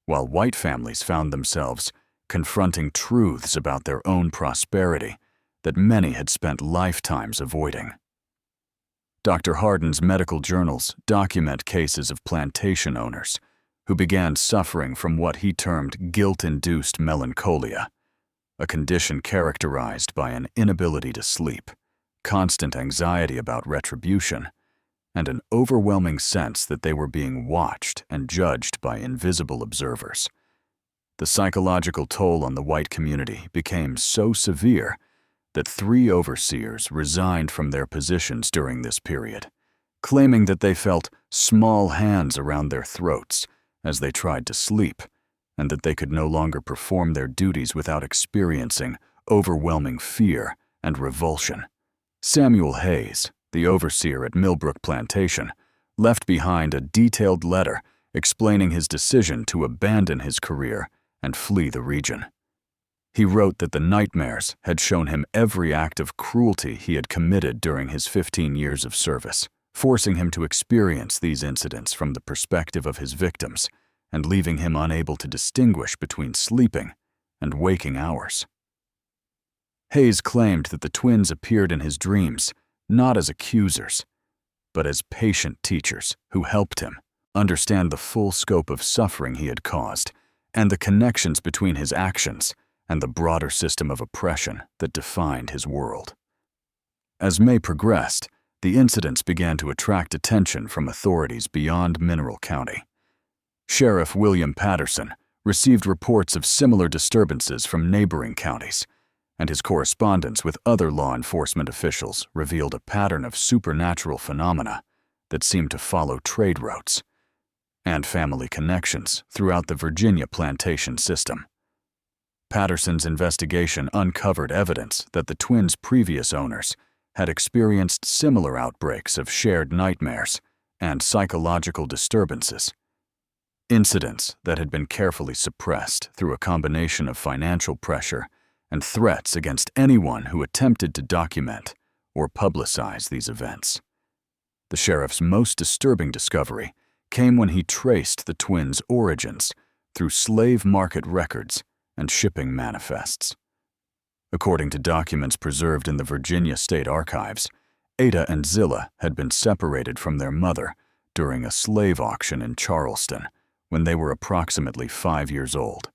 while white families found themselves confronting truths about their own prosperity that many had spent lifetimes avoiding. Dr. Hardin's medical journals document cases of plantation owners who began suffering from what he termed guilt-induced melancholia, a condition characterized by an inability to sleep, constant anxiety about retribution, and an overwhelming sense that they were being watched and judged by invisible observers. The psychological toll on the white community became so severe that 3 overseers resigned from their positions during this period, claiming that they felt small hands around their throats as they tried to sleep, and that they could no longer perform their duties without experiencing overwhelming fear and revulsion. Samuel Hayes, the overseer at Millbrook Plantation, left behind a detailed letter explaining his decision to abandon his career and flee the region. He wrote that the nightmares had shown him every act of cruelty he had committed during his 15 years of service, forcing him to experience these incidents from the perspective of his victims and leaving him unable to distinguish between sleeping and waking hours. Hayes claimed that the twins appeared in his dreams not as accusers, but as patient teachers who helped him understand the full scope of suffering he had caused and the connections between his actions and the broader system of oppression that defined his world. As May progressed, the incidents began to attract attention from authorities beyond Mineral County. Sheriff William Patterson received reports of similar disturbances from neighboring counties, and his correspondence with other law enforcement officials revealed a pattern of supernatural phenomena that seemed to follow trade routes and family connections throughout the Virginia plantation system. Patterson's investigation uncovered evidence that the twins' previous owners had experienced similar outbreaks of shared nightmares and psychological disturbances, incidents that had been carefully suppressed through a combination of financial pressure and threats against anyone who attempted to document or publicize these events. The sheriff's most disturbing discovery came when he traced the twins' origins through slave market records and shipping manifests. According to documents preserved in the Virginia State Archives, Ada and Zilla had been separated from their mother during a slave auction in Charleston when they were approximately 5 years old.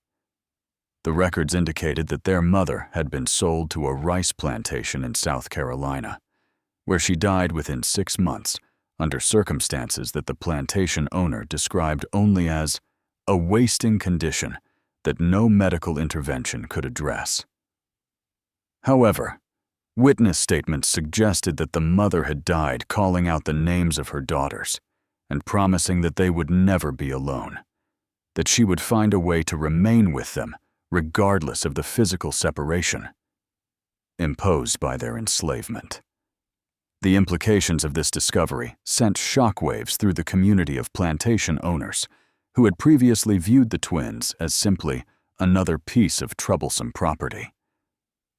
The records indicated that their mother had been sold to a rice plantation in South Carolina, where she died within 6 months under circumstances that the plantation owner described only as a wasting condition that no medical intervention could address. However, witness statements suggested that the mother had died calling out the names of her daughters and promising that they would never be alone, that she would find a way to remain with them regardless of the physical separation imposed by their enslavement. The implications of this discovery sent shockwaves through the community of plantation owners who had previously viewed the twins as simply another piece of troublesome property.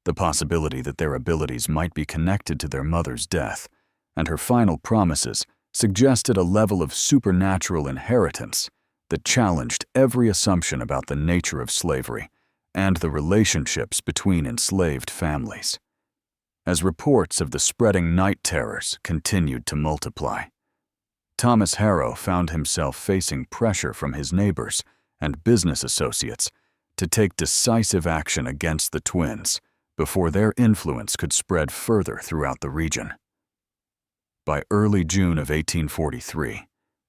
The possibility that their abilities might be connected to their mother's death and her final promises suggested a level of supernatural inheritance that challenged every assumption about the nature of slavery and the relationships between enslaved families. As reports of the spreading night terrors continued to multiply, Thomas Harrow found himself facing pressure from his neighbors and business associates to take decisive action against the twins before their influence could spread further throughout the region. By early June of 1843,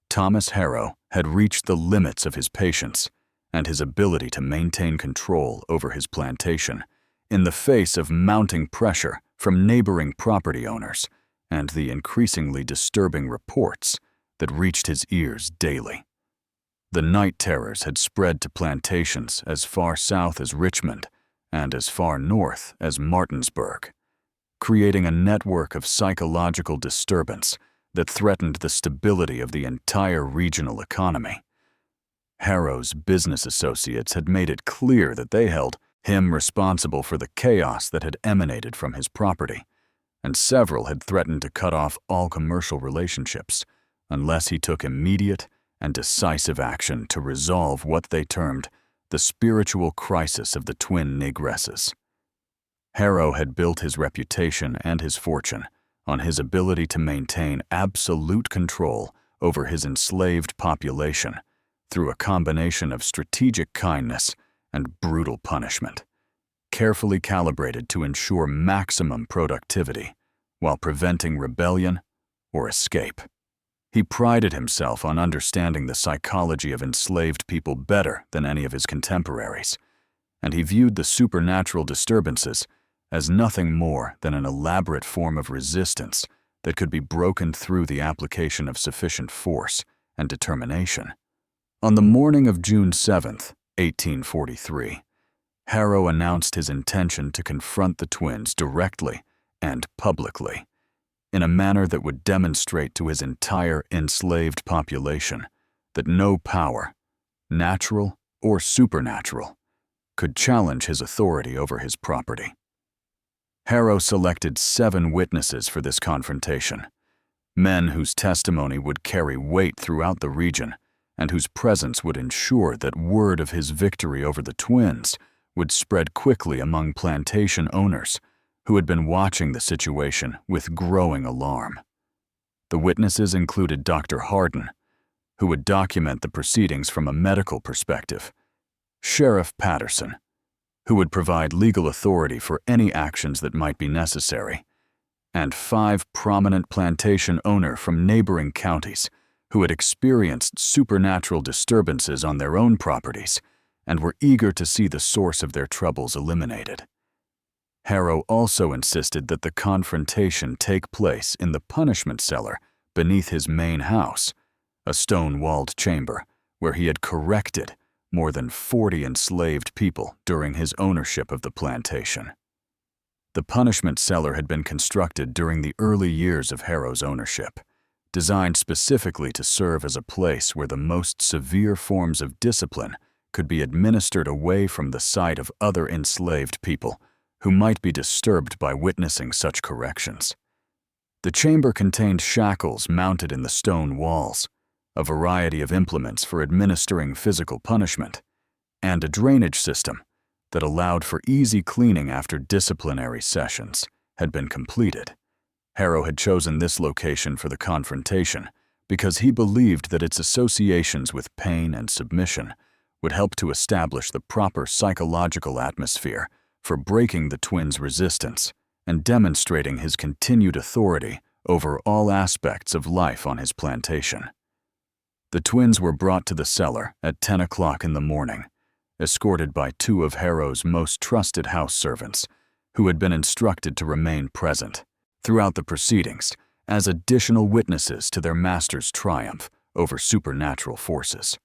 Thomas Harrow had reached the limits of his patience and his ability to maintain control over his plantation in the face of mounting pressure from neighboring property owners and the increasingly disturbing reports that reached his ears daily. The night terrors had spread to plantations as far south as Richmond and as far north as Martinsburg, creating a network of psychological disturbance that threatened the stability of the entire regional economy. Harrow's business associates had made it clear that they held him responsible for the chaos that had emanated from his property, and several had threatened to cut off all commercial relationships unless he took immediate and decisive action to resolve what they termed the spiritual crisis of the twin negresses. Harrow had built his reputation and his fortune on his ability to maintain absolute control over his enslaved population through a combination of strategic kindness and brutal punishment, carefully calibrated to ensure maximum productivity while preventing rebellion or escape. He prided himself on understanding the psychology of enslaved people better than any of his contemporaries, and he viewed the supernatural disturbances as nothing more than an elaborate form of resistance that could be broken through the application of sufficient force and determination. On the morning of June 7, 1843, Harrow announced his intention to confront the twins directly and publicly, in a manner that would demonstrate to his entire enslaved population that no power, natural or supernatural, could challenge his authority over his property. Harrow selected 7 witnesses for this confrontation, men whose testimony would carry weight throughout the region and whose presence would ensure that word of his victory over the twins would spread quickly among plantation owners who had been watching the situation with growing alarm. The witnesses included Dr. Hardin, who would document the proceedings from a medical perspective, Sheriff Patterson, who would provide legal authority for any actions that might be necessary, and 5 prominent plantation owners from neighboring counties who had experienced supernatural disturbances on their own properties and were eager to see the source of their troubles eliminated. Harrow also insisted that the confrontation take place in the punishment cellar beneath his main house, a stone-walled chamber where he had corrected more than 40 enslaved people during his ownership of the plantation. The punishment cellar had been constructed during the early years of Harrow's ownership, designed specifically to serve as a place where the most severe forms of discipline could be administered away from the sight of other enslaved people who might be disturbed by witnessing such corrections. The chamber contained shackles mounted in the stone walls, a variety of implements for administering physical punishment, and a drainage system that allowed for easy cleaning after disciplinary sessions had been completed. Harrow had chosen this location for the confrontation because he believed that its associations with pain and submission would help to establish the proper psychological atmosphere for breaking the twins' resistance and demonstrating his continued authority over all aspects of life on his plantation. The twins were brought to the cellar at 10 o'clock in the morning, escorted by 2 of Harrow's most trusted house servants, who had been instructed to remain present throughout the proceedings as additional witnesses to their master's triumph over supernatural forces.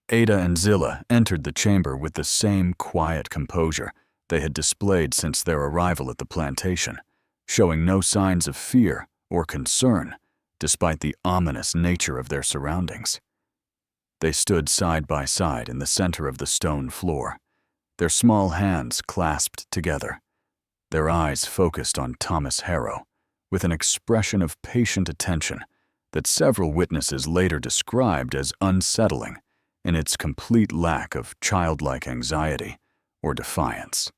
Ada and Zilla entered the chamber with the same quiet composure they had displayed since their arrival at the plantation, showing no signs of fear or concern despite the ominous nature of their surroundings. They stood side by side in the center of the stone floor, their small hands clasped together, their eyes focused on Thomas Harrow with an expression of patient attention that several witnesses later described as unsettling in its complete lack of childlike anxiety or defiance.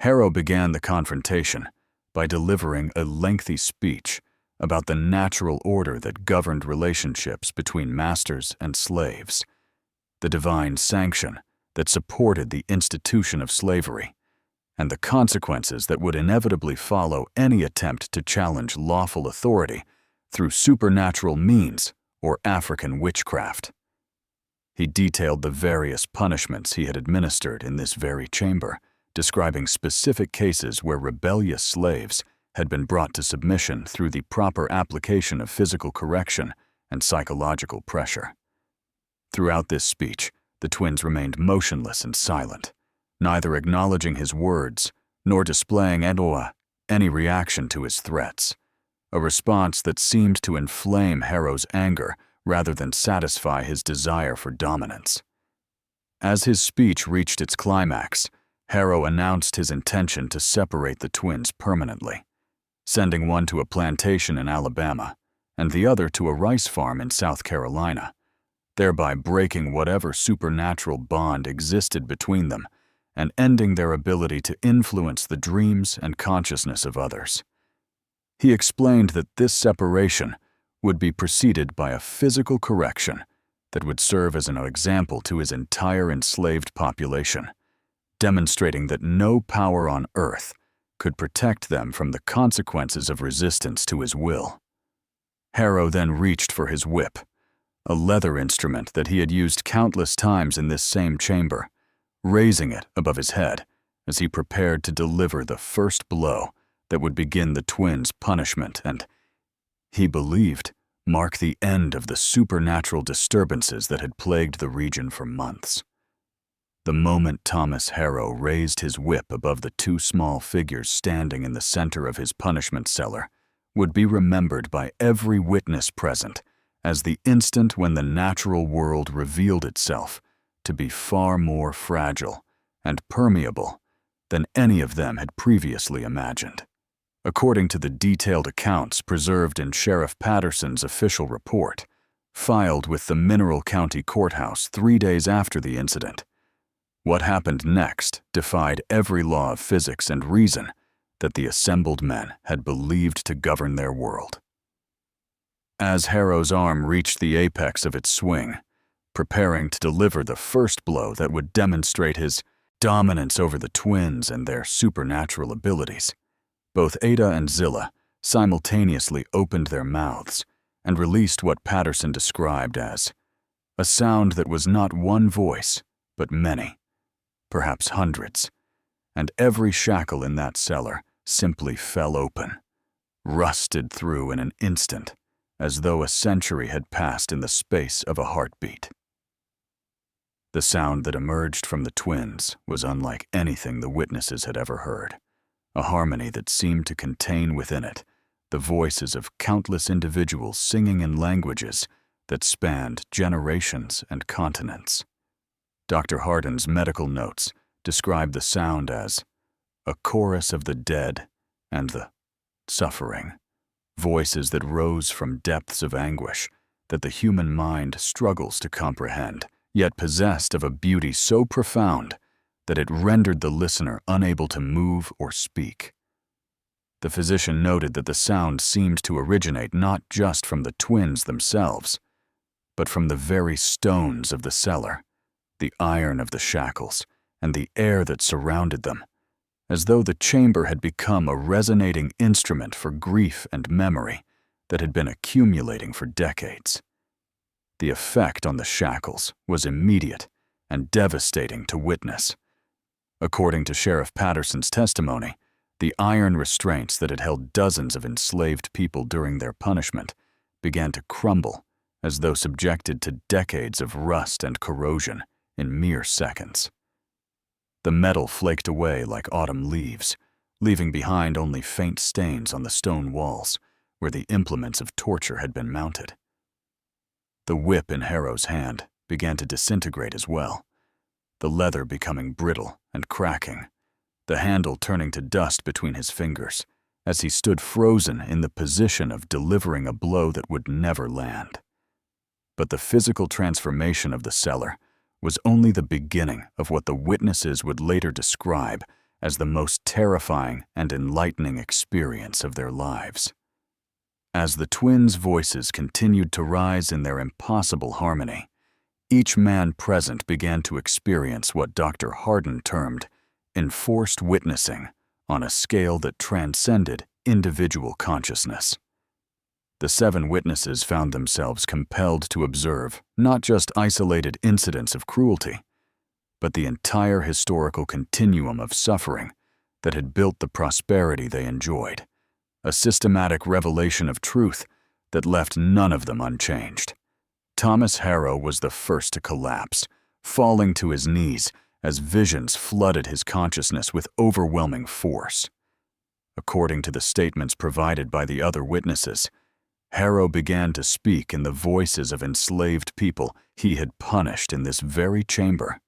Harrow began the confrontation by delivering a lengthy speech about the natural order that governed relationships between masters and slaves, the divine sanction that supported the institution of slavery, and the consequences that would inevitably follow any attempt to challenge lawful authority through supernatural means or African witchcraft. He detailed the various punishments he had administered in this very chamber, describing specific cases where rebellious slaves had been brought to submission through the proper application of physical correction and psychological pressure. Throughout this speech, the twins remained motionless and silent, neither acknowledging his words nor displaying any reaction to his threats, a response that seemed to inflame Harrow's anger rather than satisfy his desire for dominance. As his speech reached its climax, Harrow announced his intention to separate the twins permanently, sending one to a plantation in Alabama and the other to a rice farm in South Carolina, thereby breaking whatever supernatural bond existed between them and ending their ability to influence the dreams and consciousness of others. He explained that this separation would be preceded by a physical correction that would serve as an example to his entire enslaved population, demonstrating that no power on earth could protect them from the consequences of resistance to his will. Harrow then reached for his whip, a leather instrument that he had used countless times in this same chamber, raising it above his head as he prepared to deliver the first blow that would begin the twins' punishment and, he believed, mark the end of the supernatural disturbances that had plagued the region for months. The moment Thomas Harrow raised his whip above the 2 small figures standing in the center of his punishment cellar would be remembered by every witness present as the instant when the natural world revealed itself to be far more fragile and permeable than any of them had previously imagined. According to the detailed accounts preserved in Sheriff Patterson's official report, filed with the Mineral County Courthouse 3 days after the incident, what happened next defied every law of physics and reason that the assembled men had believed to govern their world. As Harrow's arm reached the apex of its swing, preparing to deliver the first blow that would demonstrate his dominance over the twins and their supernatural abilities, both Ada and Zilla simultaneously opened their mouths and released what Patterson described as a sound that was not one voice, but many, perhaps hundreds, and every shackle in that cellar simply fell open, rusted through in an instant, as though a century had passed in the space of a heartbeat. The sound that emerged from the twins was unlike anything the witnesses had ever heard, a harmony that seemed to contain within it the voices of countless individuals singing in languages that spanned generations and continents. Dr. Hardin's medical notes describe the sound as a chorus of the dead and the suffering, voices that rose from depths of anguish that the human mind struggles to comprehend, yet possessed of a beauty so profound that it rendered the listener unable to move or speak. The physician noted that the sound seemed to originate not just from the twins themselves, but from the very stones of the cellar, the iron of the shackles, and the air that surrounded them, as though the chamber had become a resonating instrument for grief and memory that had been accumulating for decades. The effect on the shackles was immediate and devastating to witness. According to Sheriff Patterson's testimony, the iron restraints that had held dozens of enslaved people during their punishment began to crumble as though subjected to decades of rust and corrosion in mere seconds. The metal flaked away like autumn leaves, leaving behind only faint stains on the stone walls where the implements of torture had been mounted. The whip in Harrow's hand began to disintegrate as well, the leather becoming brittle and cracking, the handle turning to dust between his fingers as he stood frozen in the position of delivering a blow that would never land. But the physical transformation of the cellar was only the beginning of what the witnesses would later describe as the most terrifying and enlightening experience of their lives. As the twins' voices continued to rise in their impossible harmony, each man present began to experience what Dr. Hardin termed enforced witnessing on a scale that transcended individual consciousness. The 7 witnesses found themselves compelled to observe not just isolated incidents of cruelty, but the entire historical continuum of suffering that had built the prosperity they enjoyed, a systematic revelation of truth that left none of them unchanged. Thomas Harrow was the first to collapse, falling to his knees as visions flooded his consciousness with overwhelming force. According to the statements provided by the other witnesses, Harrow began to speak in the voices of enslaved people he had punished in this very chamber,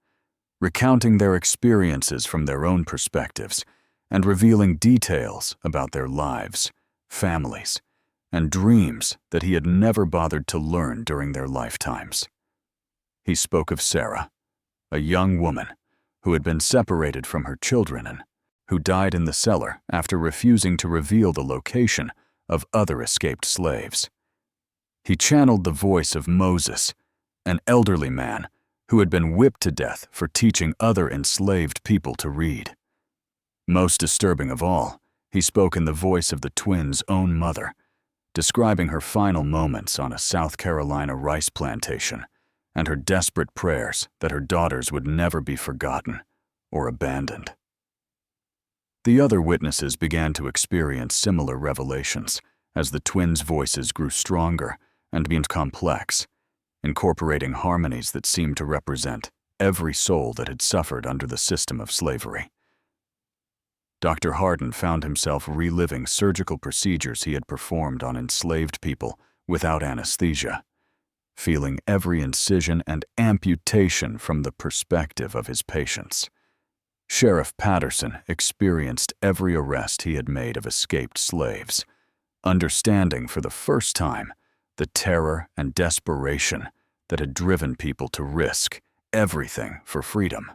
recounting their experiences from their own perspectives and revealing details about their lives, families, and dreams that he had never bothered to learn during their lifetimes. He spoke of Sarah, a young woman who had been separated from her children and who died in the cellar after refusing to reveal the location of other escaped slaves. He channeled the voice of Moses, an elderly man who had been whipped to death for teaching other enslaved people to read. Most disturbing of all, he spoke in the voice of the twins' own mother, describing her final moments on a South Carolina rice plantation and her desperate prayers that her daughters would never be forgotten or abandoned. The other witnesses began to experience similar revelations as the twins' voices grew stronger and became complex, incorporating harmonies that seemed to represent every soul that had suffered under the system of slavery. Dr. Hardin found himself reliving surgical procedures he had performed on enslaved people without anesthesia, feeling every incision and amputation from the perspective of his patients. Sheriff Patterson experienced every arrest he had made of escaped slaves, understanding for the first time the terror and desperation that had driven people to risk everything for freedom.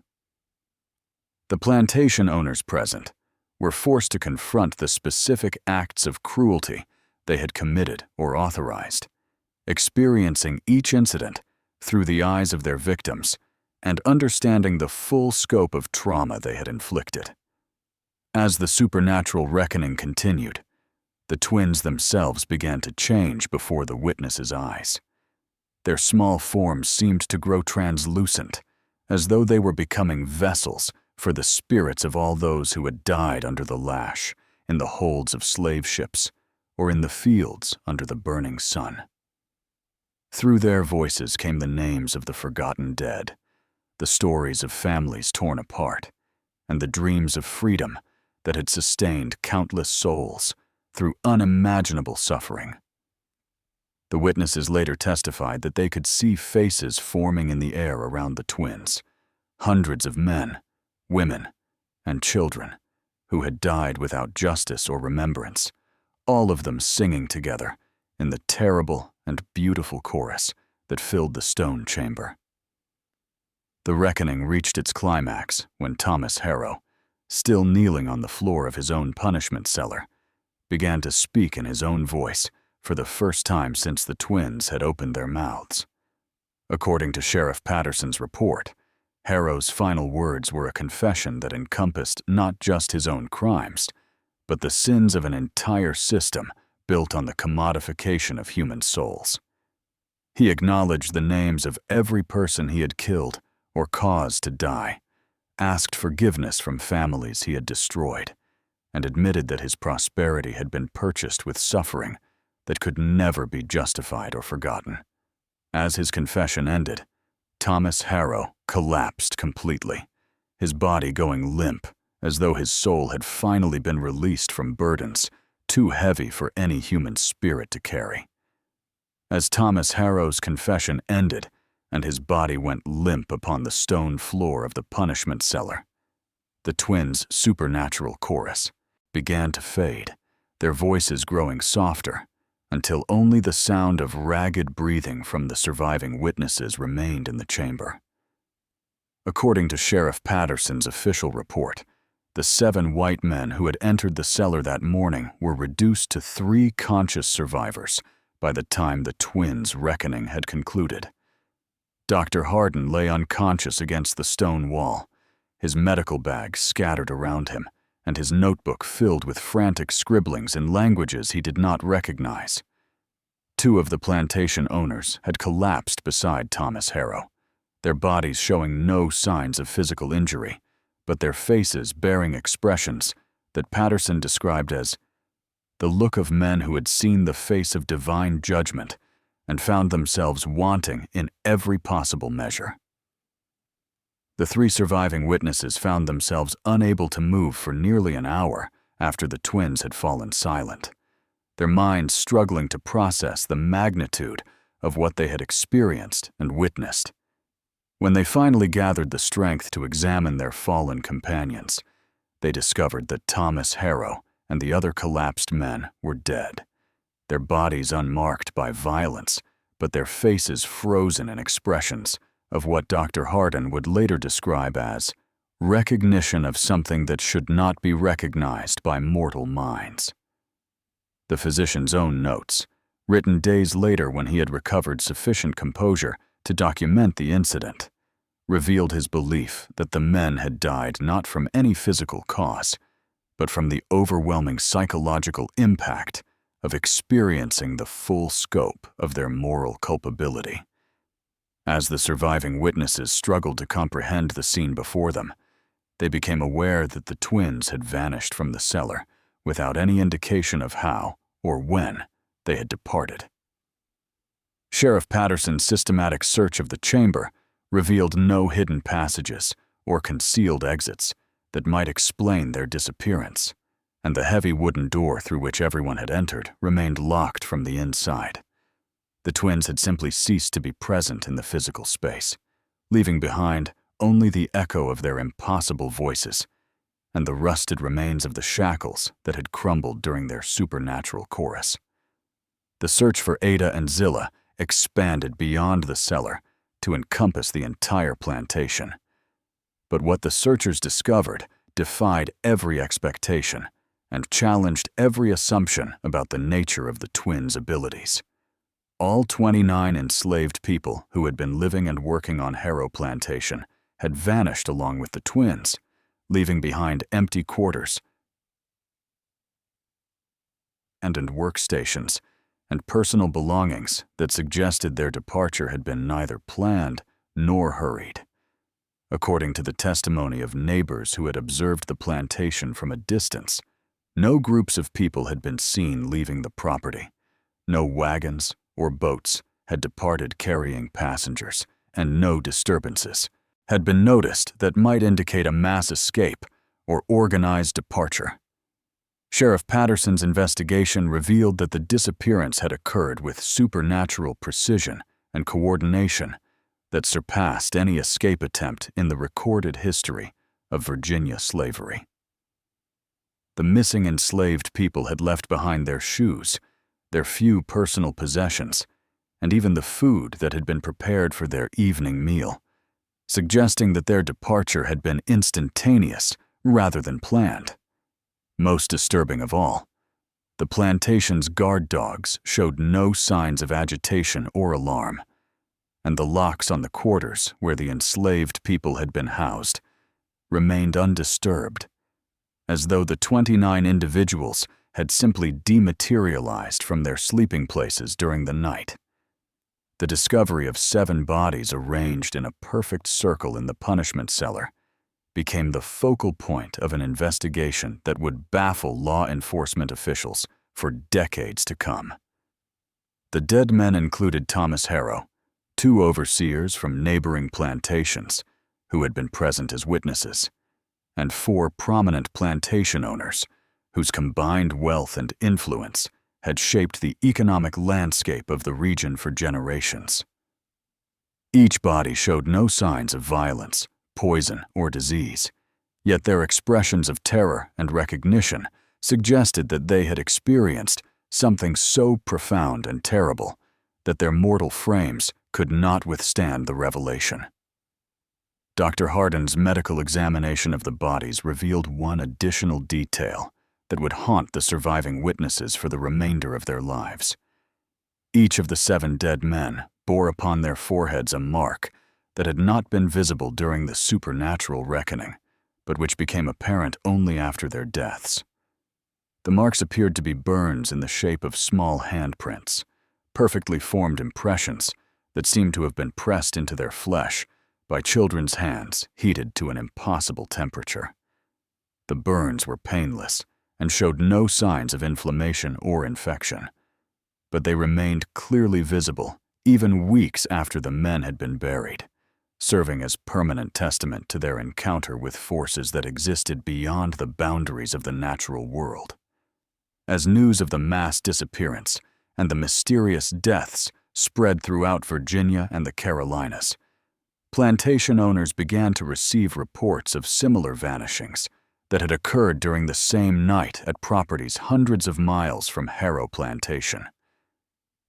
The plantation owners present were forced to confront the specific acts of cruelty they had committed or authorized, experiencing each incident through the eyes of their victims and understanding the full scope of trauma they had inflicted. As the supernatural reckoning continued, the twins themselves began to change before the witnesses' eyes. Their small forms seemed to grow translucent, as though they were becoming vessels for the spirits of all those who had died under the lash, in the holds of slave ships, or in the fields under the burning sun. Through their voices came the names of the forgotten dead, the stories of families torn apart, and the dreams of freedom that had sustained countless souls through unimaginable suffering. The witnesses later testified that they could see faces forming in the air around the twins, hundreds of men, women, and children who had died without justice or remembrance, all of them singing together in the terrible and beautiful chorus that filled the stone chamber. The reckoning reached its climax when Thomas Harrow, still kneeling on the floor of his own punishment cellar, began to speak in his own voice for the first time since the twins had opened their mouths. According to Sheriff Patterson's report, Harrow's final words were a confession that encompassed not just his own crimes, but the sins of an entire system built on the commodification of human souls. He acknowledged the names of every person he had killed or caused to die, asked forgiveness from families he had destroyed, and admitted that his prosperity had been purchased with suffering that could never be justified or forgotten. As his confession ended, Thomas Harrow collapsed completely, his body going limp as though his soul had finally been released from burdens too heavy for any human spirit to carry. As Thomas Harrow's confession ended and his body went limp upon the stone floor of the punishment cellar, the twins' supernatural chorus began to fade, their voices growing softer, until only the sound of ragged breathing from the surviving witnesses remained in the chamber. According to Sheriff Patterson's official report, the 7 white men who had entered the cellar that morning were reduced to 3 conscious survivors by the time the twins' reckoning had concluded. Dr. Hardin lay unconscious against the stone wall, his medical bag scattered around him, and his notebook filled with frantic scribblings in languages he did not recognize. 2 of the plantation owners had collapsed beside Thomas Harrow, their bodies showing no signs of physical injury, but their faces bearing expressions that Patterson described as the look of men who had seen the face of divine judgment and found themselves wanting in every possible measure. The 3 surviving witnesses found themselves unable to move for nearly an hour after the twins had fallen silent, their minds struggling to process the magnitude of what they had experienced and witnessed. When they finally gathered the strength to examine their fallen companions, they discovered that Thomas Harrow and the other collapsed men were dead, their bodies unmarked by violence, but their faces frozen in expressions of what Dr. Hardin would later describe as recognition of something that should not be recognized by mortal minds. The physician's own notes, written days later when he had recovered sufficient composure to document the incident, revealed his belief that the men had died not from any physical cause, but from the overwhelming psychological impact of experiencing the full scope of their moral culpability. As the surviving witnesses struggled to comprehend the scene before them, they became aware that the twins had vanished from the cellar without any indication of how or when they had departed. Sheriff Patterson's systematic search of the chamber revealed no hidden passages or concealed exits that might explain their disappearance, and the heavy wooden door through which everyone had entered remained locked from the inside. The twins had simply ceased to be present in the physical space, leaving behind only the echo of their impossible voices and the rusted remains of the shackles that had crumbled during their supernatural chorus. The search for Ada and Zilla expanded beyond the cellar to encompass the entire plantation. But what the searchers discovered defied every expectation and challenged every assumption about the nature of the twins' abilities. All 29 enslaved people who had been living and working on Harrow Plantation had vanished along with the twins, leaving behind empty quarters and workstations and personal belongings that suggested their departure had been neither planned nor hurried. According to the testimony of neighbors who had observed the plantation from a distance, no groups of people had been seen leaving the property. No wagons or boats had departed carrying passengers, and no disturbances had been noticed that might indicate a mass escape or organized departure. Sheriff Patterson's investigation revealed that the disappearance had occurred with supernatural precision and coordination that surpassed any escape attempt in the recorded history of Virginia slavery. The missing enslaved people had left behind their shoes, their few personal possessions, and even the food that had been prepared for their evening meal, suggesting that their departure had been instantaneous rather than planned. Most disturbing of all, the plantation's guard dogs showed no signs of agitation or alarm, and the locks on the quarters where the enslaved people had been housed remained undisturbed, as though the 29 individuals had simply dematerialized from their sleeping places during the night. The discovery of 7 bodies arranged in a perfect circle in the punishment cellar became the focal point of an investigation that would baffle law enforcement officials for decades to come. The dead men included Thomas Harrow, 2 overseers from neighboring plantations who had been present as witnesses, and 4 prominent plantation owners whose combined wealth and influence had shaped the economic landscape of the region for generations. Each body showed no signs of violence, poison, or disease, yet their expressions of terror and recognition suggested that they had experienced something so profound and terrible that their mortal frames could not withstand the revelation. Dr. Hardin's medical examination of the bodies revealed one additional detail that would haunt the surviving witnesses for the remainder of their lives. Each of the 7 dead men bore upon their foreheads a mark that had not been visible during the supernatural reckoning, but which became apparent only after their deaths. The marks appeared to be burns in the shape of small handprints, perfectly formed impressions that seemed to have been pressed into their flesh by children's hands heated to an impossible temperature. The burns were painless and showed no signs of inflammation or infection, but they remained clearly visible even weeks after the men had been buried, serving as permanent testament to their encounter with forces that existed beyond the boundaries of the natural world. As news of the mass disappearance and the mysterious deaths spread throughout Virginia and the Carolinas, plantation owners began to receive reports of similar vanishings that had occurred during the same night at properties hundreds of miles from Harrow Plantation.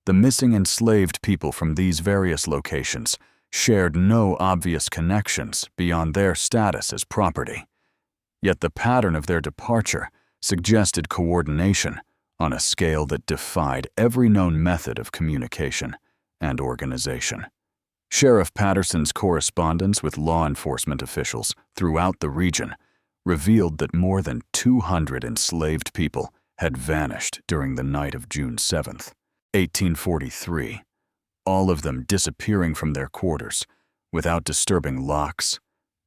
The missing enslaved people from these various locations shared no obvious connections beyond their status as property, yet the pattern of their departure suggested coordination on a scale that defied every known method of communication and organization. Sheriff Patterson's correspondence with law enforcement officials throughout the region revealed that more than 200 enslaved people had vanished during the night of June 7th, 1843, all of them disappearing from their quarters without disturbing locks,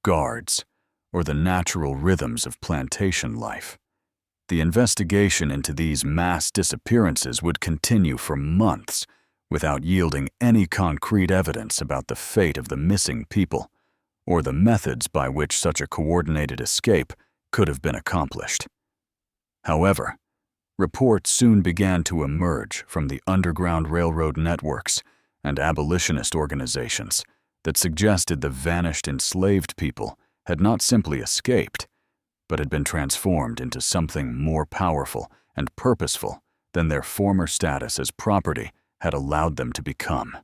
guards, or the natural rhythms of plantation life. The investigation into these mass disappearances would continue for months without yielding any concrete evidence about the fate of the missing people or the methods by which such a coordinated escape could have been accomplished. However, Reports soon began to emerge from the Underground Railroad networks and abolitionist organizations that suggested the vanished enslaved people had not simply escaped, but had been transformed into something more powerful and purposeful than their former status as property had allowed them to become.